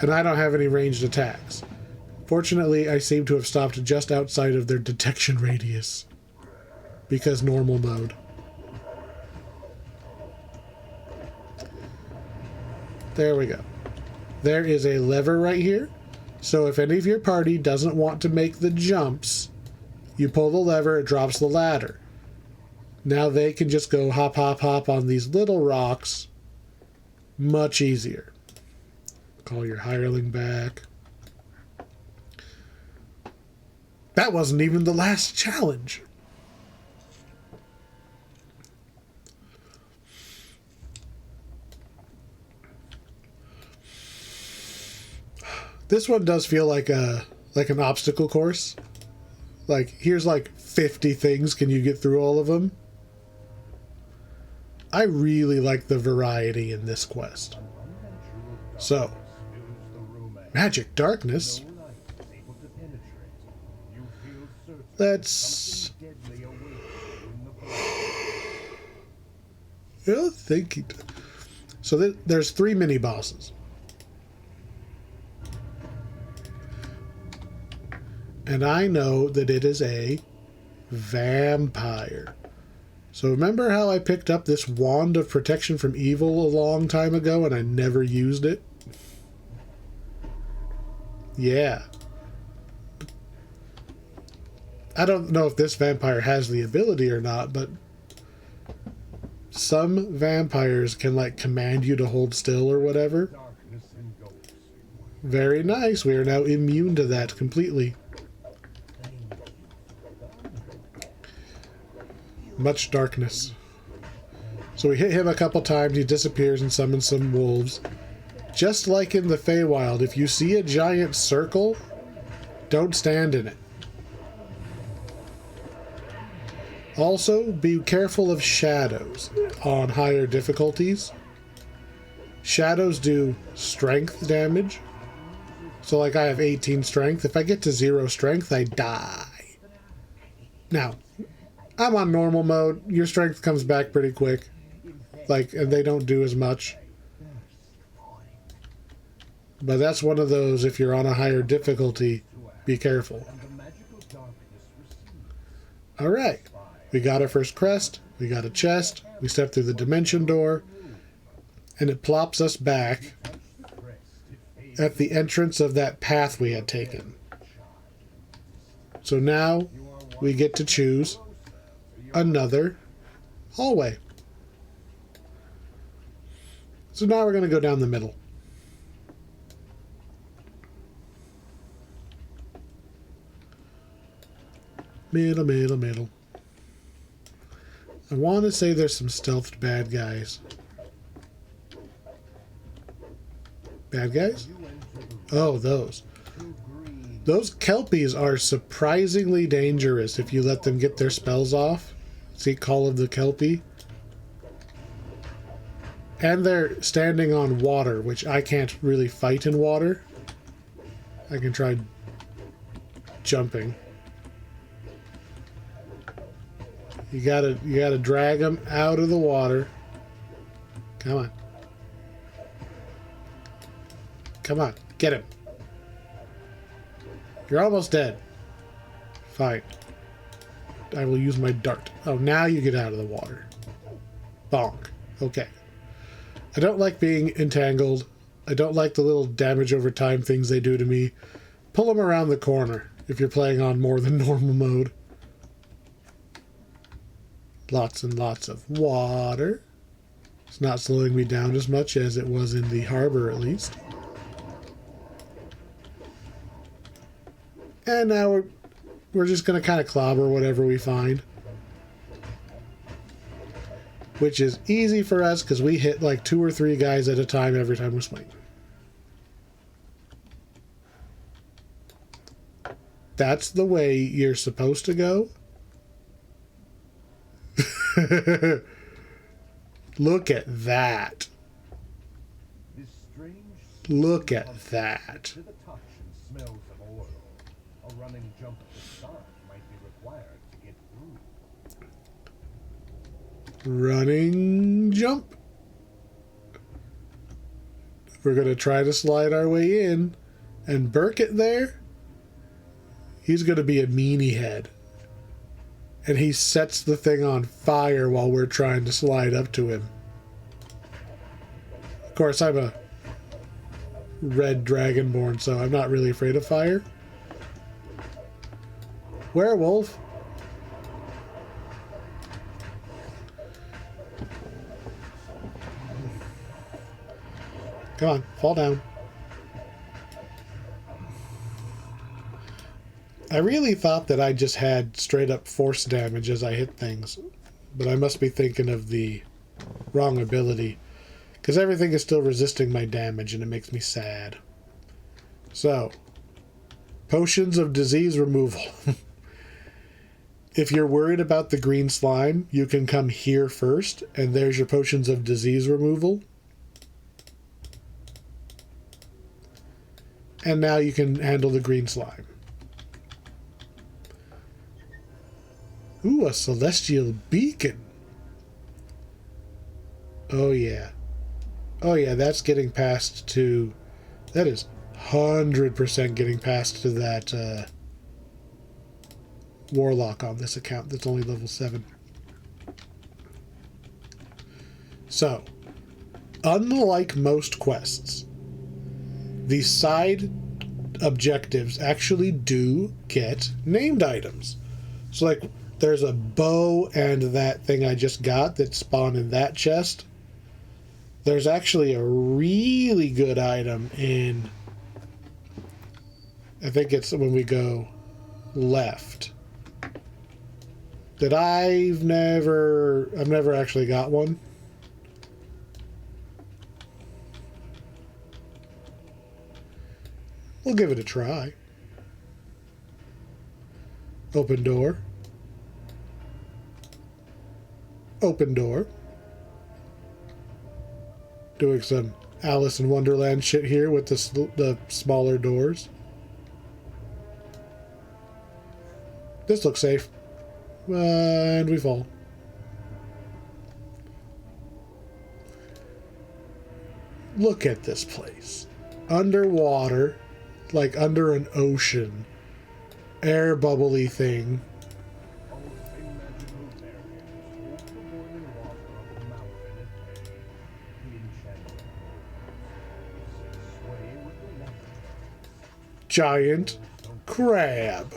And I don't have any ranged attacks. Fortunately, I seem to have stopped just outside of their detection radius. Because normal mode. There we go. There is a lever right here. So if any of your party doesn't want to make the jumps, you pull the lever, it drops the ladder. Now they can just go hop, hop, hop on these little rocks. Much easier. Call your hireling back. That wasn't even the last challenge. This one does feel like an obstacle course. Like, here's like 50 things. Can you get through all of them? I really like the variety in this quest. So, magic darkness. Let's... I think... So there's 3 mini-bosses. And I know that it is a vampire. So remember how I picked up this wand of protection from evil a long time ago and I never used it? Yeah. I don't know if this vampire has the ability or not, but some vampires can like command you to hold still or whatever. Very nice. We are now immune to that completely. Much darkness. So we hit him a couple times, he disappears and summons some wolves. Just like in the Feywild, if you see a giant circle, don't stand in it. Also, be careful of shadows on higher difficulties. Shadows do strength damage. So like I have 18 strength. If I get to 0 strength, I die. Now, I'm on normal mode. Your strength comes back pretty quick. Like, and they don't do as much. But that's one of those, if you're on a higher difficulty, be careful. Alright. We got our first crest. We got a chest. We step through the dimension door. And it plops us back at the entrance of that path we had taken. So now we get to choose another hallway. So now we're going to go down the middle. Middle. I want to say there's some stealthed bad guys. Bad guys? Oh, those. Those Kelpies are surprisingly dangerous if you let them get their spells off. See, Call of the Kelpie. And they're standing on water, which I can't really fight in water. I can try jumping. You gotta drag them out of the water. Come on. Come on, get him. You're almost dead. Fine. I will use my dart. Oh, now you get out of the water. Bonk. Okay. I don't like being entangled. I don't like the little damage over time things they do to me. Pull them around the corner if you're playing on more than normal mode. Lots and lots of water. It's not slowing me down as much as it was in the harbor, at least. And now we're just going to kind of clobber whatever we find. Which is easy for us because we hit like 2 or 3 guys at a time every time we swing. That's the way you're supposed to go. Look at that. This strange Look at that. to the touch and smells of oil. A running jump at the start might be required to get through. Running jump. We're going to try to slide our way in. And Burkett there, he's going to be a meanie head. And he sets the thing on fire while we're trying to slide up to him. Of course, I'm a red dragonborn, so I'm not really afraid of fire. Werewolf. Come on, fall down. I really thought that I just had straight up force damage as I hit things, but I must be thinking of the wrong ability, because everything is still resisting my damage and it makes me sad. So, potions of disease removal. If you're worried about the green slime, you can come here first, and there's your potions of disease removal. And now you can handle the green slime. Ooh, a celestial beacon. Oh, yeah. Oh, yeah, that's getting past to... That is 100% getting past to that warlock on this account that's only level 7. So, unlike most quests, the side objectives actually do get named items. So, like, there's a bow and that thing I just got that spawned in that chest. There's actually a really good item in... I think it's when we go left. That I've never actually got one. We'll give it a try. Open door. Open door. Doing some Alice in Wonderland shit here with the smaller doors. This looks safe. And we fall. Look at this place. Underwater, like under an ocean. Air bubbly thing. Giant crab.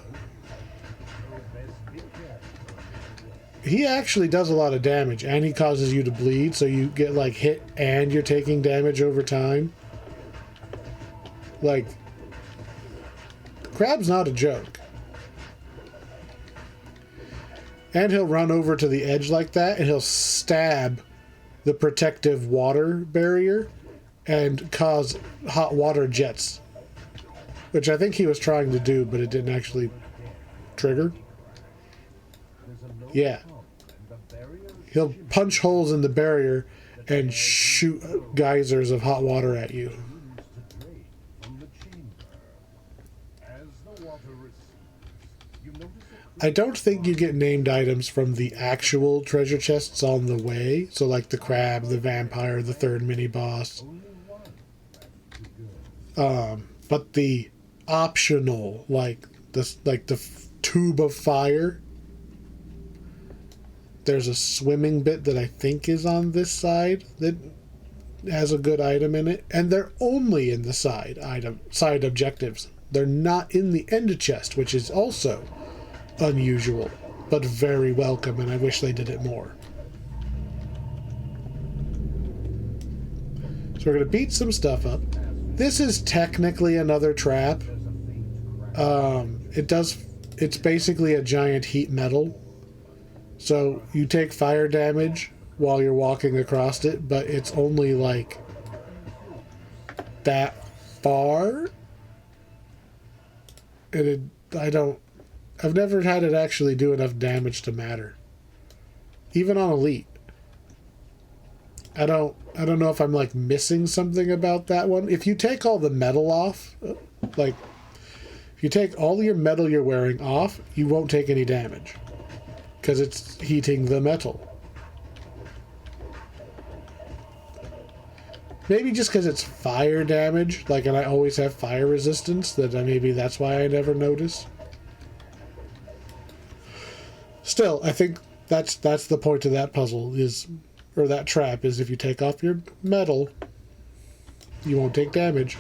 He actually does a lot of damage, and he causes you to bleed, so you get like hit and you're taking damage over time. Like, crab's not a joke. And he'll run over to the edge like that, and he'll stab the protective water barrier and cause hot water jets. Which I think he was trying to do, but it didn't actually trigger. Yeah. He'll punch holes in the barrier and shoot geysers of hot water at you. I don't think you get named items from the actual treasure chests on the way. So like the crab, the vampire, the third mini-boss. But the optional, like the tube of fire, There's a swimming bit that I think is on this side that has a good item in it, and they're only in the side objectives. They're not in the end chest, which is also unusual, but very welcome, and I wish they did it more. So we're going to beat some stuff up. This is technically another trap. It's basically a giant heat metal. So you take fire damage while you're walking across it, but it's only like that far. And I've never had it actually do enough damage to matter. Even on Elite. I don't know if I'm like missing something about that one. If you take all the metal off, like if you take all your metal you're wearing off, you won't take any damage because it's heating the metal. Maybe just because it's fire damage, like, and I always have fire resistance, that maybe that's why I never notice. Still, I think that's the point of that puzzle is, or that trap is, if you take off your metal, you won't take damage.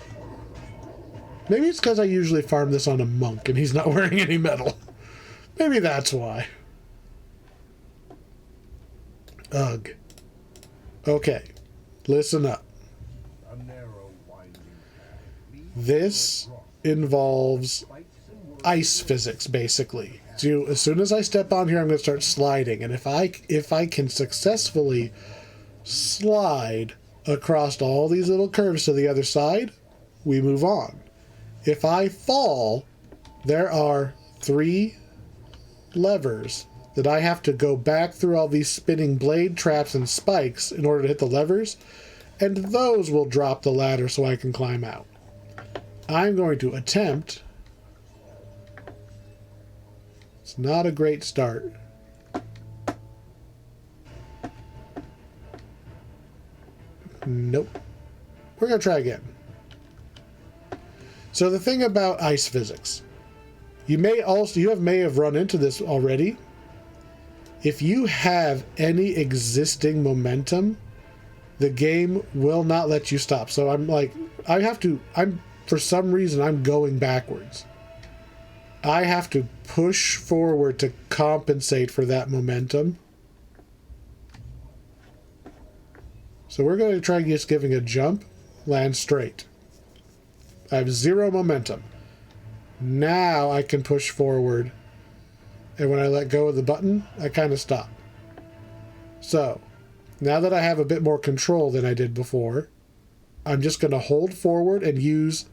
Maybe it's because I usually farm this on a monk and he's not wearing any metal. Maybe that's why. Ugh. Okay, listen up. This involves ice physics, basically. So as soon as I step on here, I'm going to start sliding, and if I can successfully slide across all these little curves to the other side, we move on. If I fall, there are 3 levers that I have to go back through all these spinning blade traps and spikes in order to hit the levers, and those will drop the ladder so I can climb out. I'm going to attempt. It's not a great start. Nope. We're going to try again. So the thing about ice physics, you may have run into this already. If you have any existing momentum, the game will not let you stop. So for some reason, I'm going backwards. I have to push forward to compensate for that momentum. So we're going to try just giving a jump, land straight. I have 0 momentum. Now I can push forward, and when I let go of the button, I kind of stop. So, now that I have a bit more control than I did before, I'm just going to hold forward and use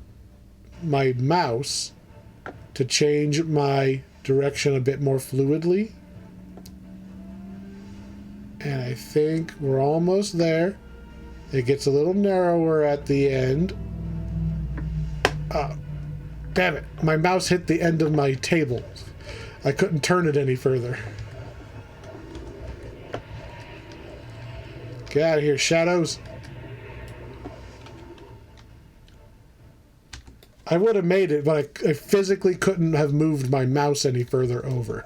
my mouse to change my direction a bit more fluidly. And I think we're almost there. It gets a little narrower at the end. Damn it. My mouse hit the end of my table. I couldn't turn it any further. Get out of here, shadows. I would have made it, but I physically couldn't have moved my mouse any further over.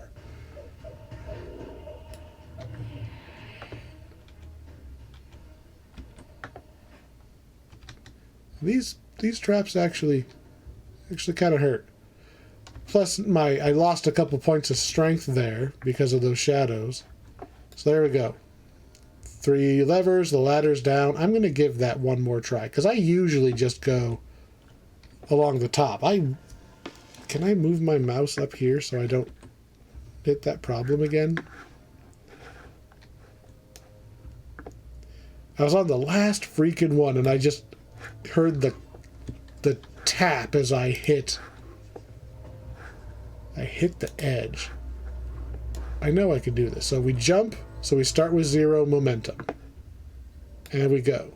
These traps actually kind of hurt. Plus, I lost a couple points of strength there because of those shadows. So there we go. 3 levers, the ladder's down. I'm going to give that one more try, because I usually just go along the top. Can I move my mouse up here so I don't hit that problem again? I was on the last freaking one, and I just heard the tap as I hit the edge. I know I can do this. So we jump, so we start with 0 momentum. And we go.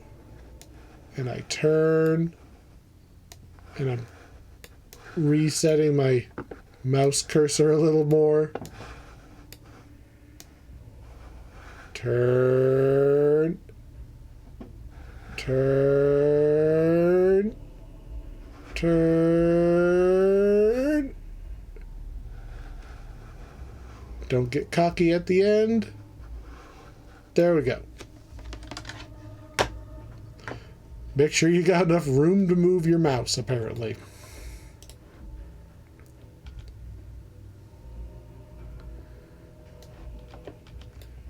And I turn, and I'm resetting my mouse cursor a little more. Turn. Turn. Turn. Don't get cocky at the end. There we go. Make sure you got enough room to move your mouse, apparently.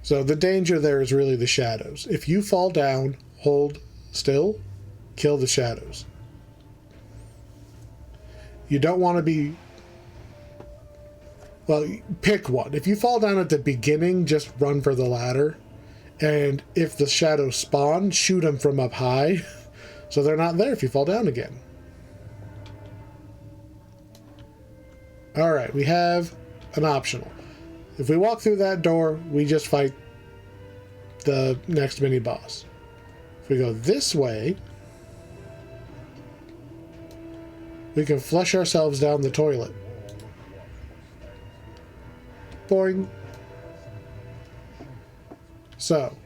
So the danger there is really the shadows. If you fall down, hold still, kill the shadows. You don't want to be... Well, pick one. If you fall down at the beginning, just run for the ladder. And if the shadows spawn, shoot them from up high. So they're not there if you fall down again. Alright, we have an optional. If we walk through that door, we just fight the next mini-boss. If we go this way, we can flush ourselves down the toilet. Boing. So,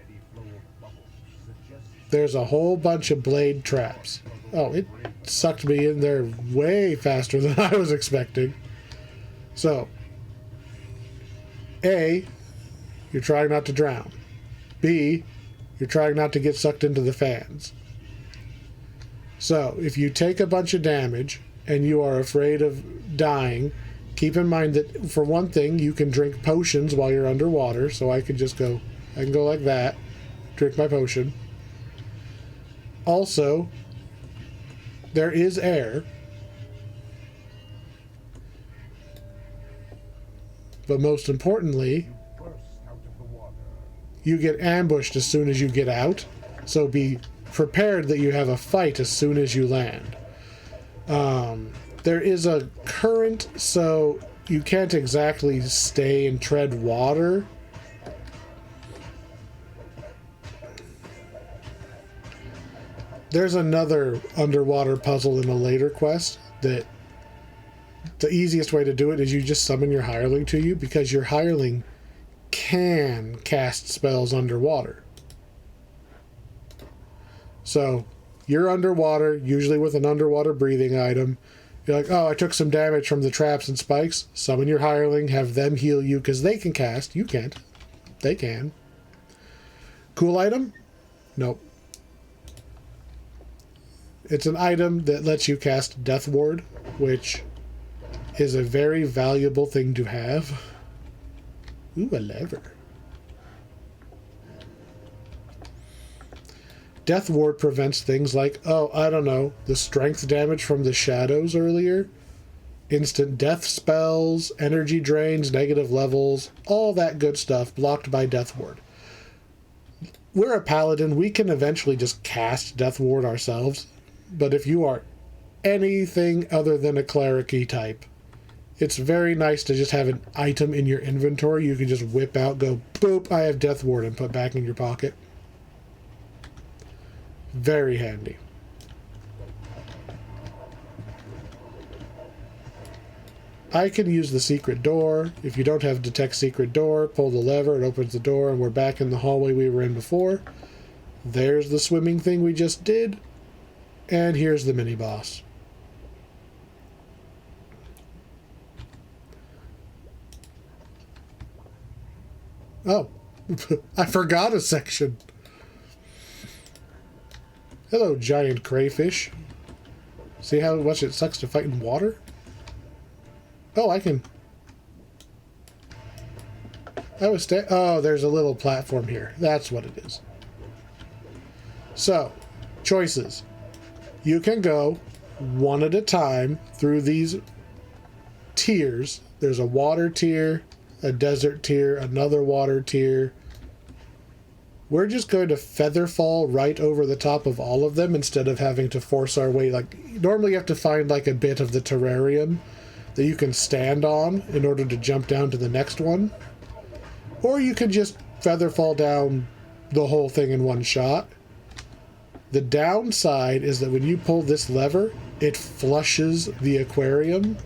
there's a whole bunch of blade traps. Oh, it sucked me in there way faster than I was expecting. So, A, you're trying not to drown. B, you're trying not to get sucked into the fans. So, if you take a bunch of damage and you are afraid of dying, keep in mind that, for one thing, you can drink potions while you're underwater. So I can go like that, drink my potion. Also, there is air. But most importantly, you get ambushed as soon as you get out. So be prepared that you have a fight as soon as you land. There is a current, so you can't exactly stay and tread water. There's another underwater puzzle in a later quest that the easiest way to do it is you just summon your hireling to you, because your hireling can cast spells underwater. So you're underwater, usually with an underwater breathing item. You're like, oh, I took some damage from the traps and spikes. Summon your hireling, have them heal you, because they can cast. You can't. They can. Cool item? Nope. It's an item that lets you cast Death Ward, which is a very valuable thing to have. Ooh, a lever. Death Ward prevents things like, oh, I don't know, the strength damage from the shadows earlier, instant death spells, energy drains, negative levels, all that good stuff blocked by Death Ward. We're a paladin, we can eventually just cast Death Ward ourselves, but if you are anything other than a cleric-y type, it's very nice to just have an item in your inventory you can just whip out, go, boop, I have Death Ward, and put back in your pocket. Very handy. I can use the secret door. If you don't have detect secret door, pull the lever, it opens the door, and we're back in the hallway we were in before. There's the swimming thing we just did. And here's the mini-boss. Oh, I forgot a section. Hello, giant crayfish. See how much it sucks to fight in water? Oh, I can... Oh, there's a little platform here. That's what it is. So, choices. You can go one at a time through these tiers. There's a water tier, a desert tier, another water tier. We're just going to feather fall right over the top of all of them instead of having to force our way. Like, normally you have to find like a bit of the terrarium that you can stand on in order to jump down to the next one. Or you can just feather fall down the whole thing in one shot. The downside is that when you pull this lever, it flushes the aquarium,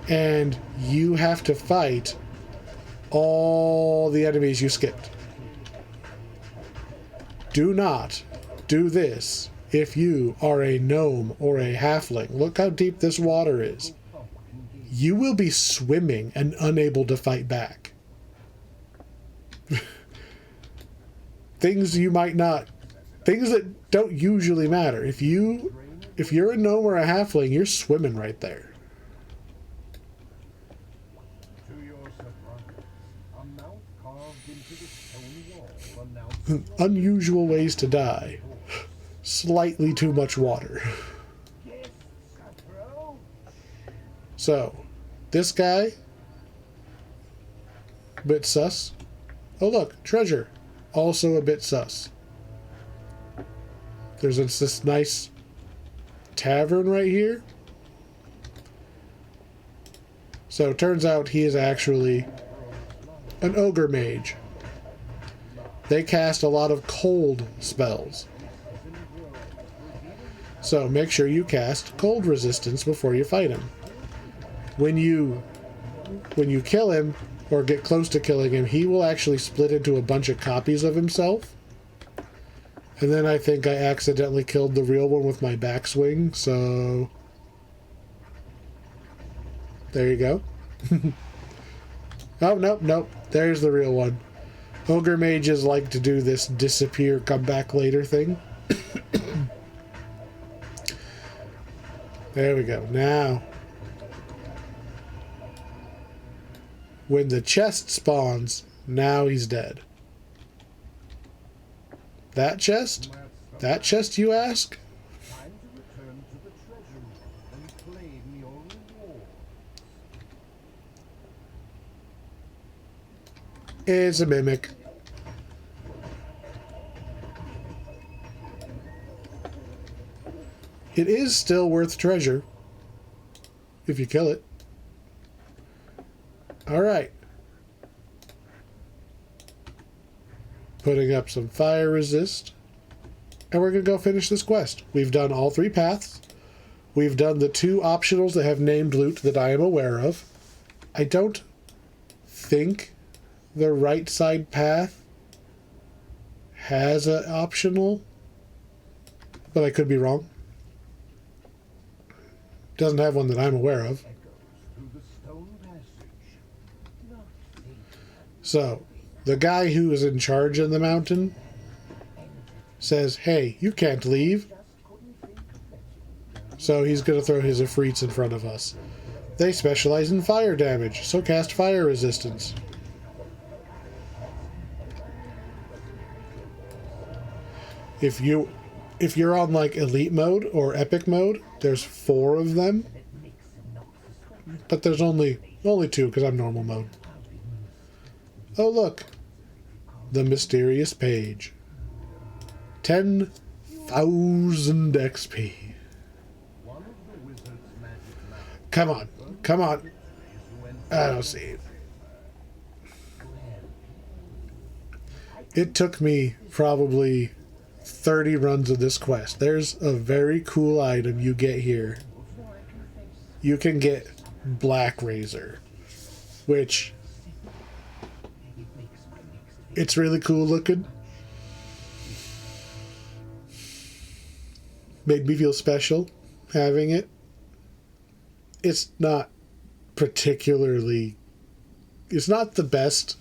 and you have to fight all the enemies you skipped. Do not do this if you are a gnome or a halfling. Look how deep this water is. You will be swimming and unable to fight back. things you might not, things that don't usually matter. If you're a gnome or a halfling, you're swimming right there. To your surprise, a mouth carved into the stone wall announced Unusual ways to die. Slightly too much water. guests approach. So, this guy, bit sus. Oh look, treasure, also a bit sus. There's this nice tavern right here. So, turns out he is actually an ogre mage. They cast a lot of cold spells. So make sure you cast cold resistance before you fight him. When you kill him, or get close to killing him, he will actually split into a bunch of copies of himself. And then I think I accidentally killed the real one with my backswing, so... There you go. Oh, nope. There's the real one. Ogre mages like to do this disappear, come back later thing. There we go. Now, when the chest spawns, now he's dead. That chest? That chest, you ask? Time to return to the treasury and claim your reward. It's a mimic. It is still worth treasure if you kill it. Alright. Putting up some fire resist. And we're going to go finish this quest. We've done all 3 paths. We've done the 2 optionals that have named loot that I am aware of. I don't think the right side path has an optional, but I could be wrong. Doesn't have one that I'm aware of. Through the stone passage. Not faint. So, the guy who is in charge in the mountain says, hey, you can't leave. Just couldn't think of letting. So he's going to throw his Ifrits in front of us. They specialize in fire damage, so cast fire resistance. If you're on like elite mode or epic mode, there's 4 of them. But there's only 2 because I'm normal mode. Oh look, the mysterious page. 10,000 XP. One of the wizard's magic lamps Come on. is when I don't see it. It took me probably 30 runs of this quest. There's a very cool item you get here. You can get Black Razor, which it's really cool looking. Made me feel special having it. It's not particularly, it's not the best.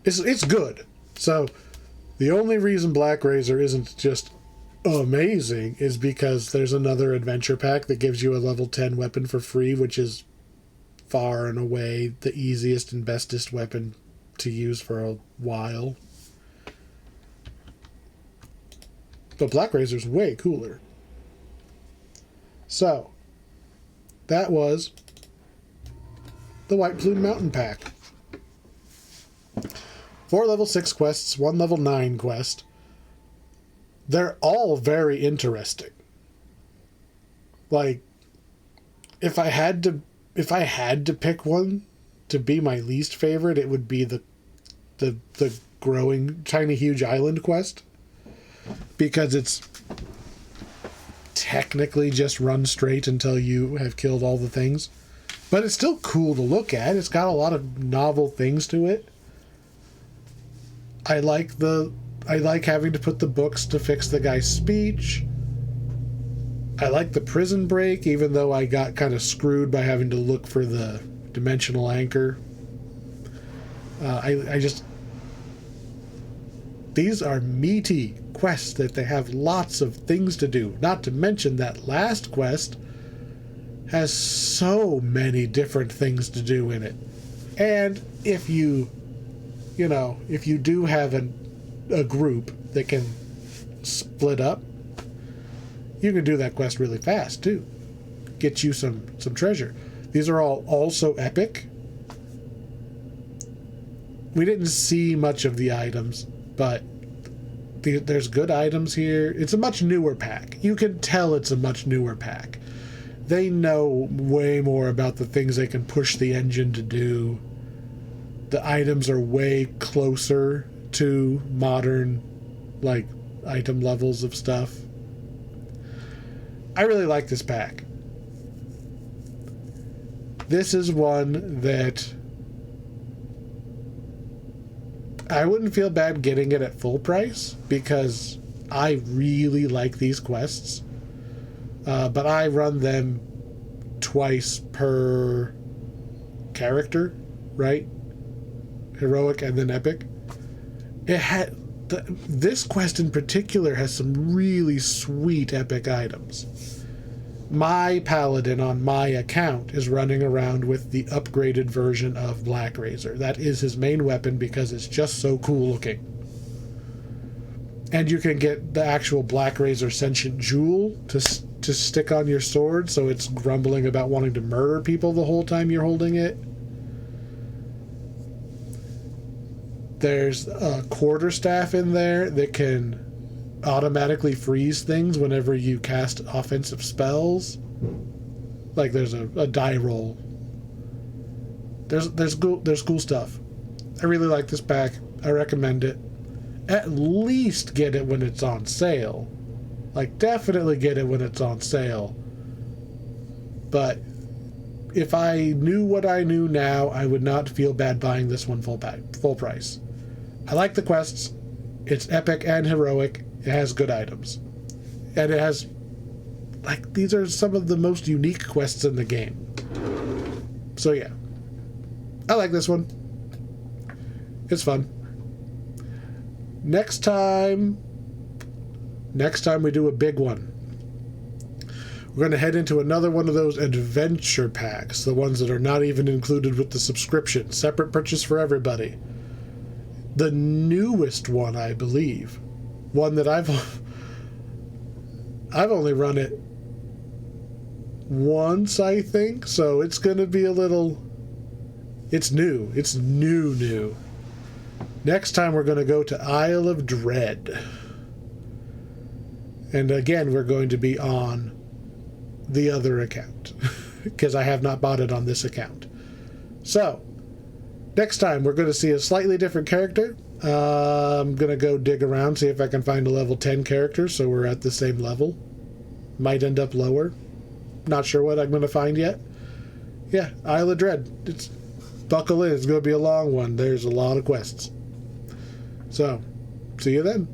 It's good. So the only reason Black Razor isn't just amazing is because there's another adventure pack that gives you a level 10 weapon for free, which is far and away the easiest and bestest weapon to use for a while. But Black Razor's way cooler. So, that was the White Plume Mountain pack. 4 level 6 quests, 1 level 9 quest. They're all very interesting. Like, if I had to pick one to be my least favorite, it would be the growing tiny huge island quest, because it's technically just run straight until you have killed all the things, but it's still cool to look at. It's got a lot of novel things to it. I like having to put the books to fix the guy's speech. I like the prison break, even though I got kind of screwed by having to look for the dimensional anchor. these are meaty quests that they have lots of things to do. Not to mention that last quest has so many different things to do in it. And if you do have a group that can split up, you can do that quest really fast too. Get you some treasure. These are all also epic. We didn't see much of the items, but there's good items here. It's a much newer pack. You can tell it's a much newer pack. They know way more about the things they can push the engine to do. The items are way closer to modern, like, item levels of stuff. I really like this pack. This is one that I wouldn't feel bad getting it at full price because I really like these quests. But I run them twice per character, right? Heroic and then epic. This quest in particular has some really sweet epic items. My paladin on my account is running around with the upgraded version of Black Razor. That is his main weapon because it's just so cool looking. And you can get the actual Black Razor sentient jewel to stick on your sword, so it's grumbling about wanting to murder people the whole time you're holding it. There's a quarterstaff in there that can automatically freeze things whenever you cast offensive spells. Like there's a die roll. There's cool stuff. I really like this pack. I recommend it. At least get it when it's on sale. Like, definitely get it when it's on sale. But if I knew what I knew now, I would not feel bad buying this one full price. I like the quests. It's epic and heroic. It has good items. And it has, like, these are some of the most unique quests in the game. So yeah. I like this one. It's fun. Next time we do a big one. We're going to head into another one of those adventure packs, the ones that are not even included with the subscription. Separate purchase for everybody. The newest one, I believe. One that I've only run it once, I think, so it's going to be a little... It's new. It's new. Next time we're going to go to Isle of Dread. And again, we're going to be on the other account because I have not bought it on this account. So, next time we're going to see a slightly different character. I'm going to go dig around, see if I can find a level 10 character so we're at the same level. Might end up lower. Not sure what I'm going to find yet. Yeah, Isle of Dread. Buckle in. It's going to be a long one. There's a lot of quests. So, see you then.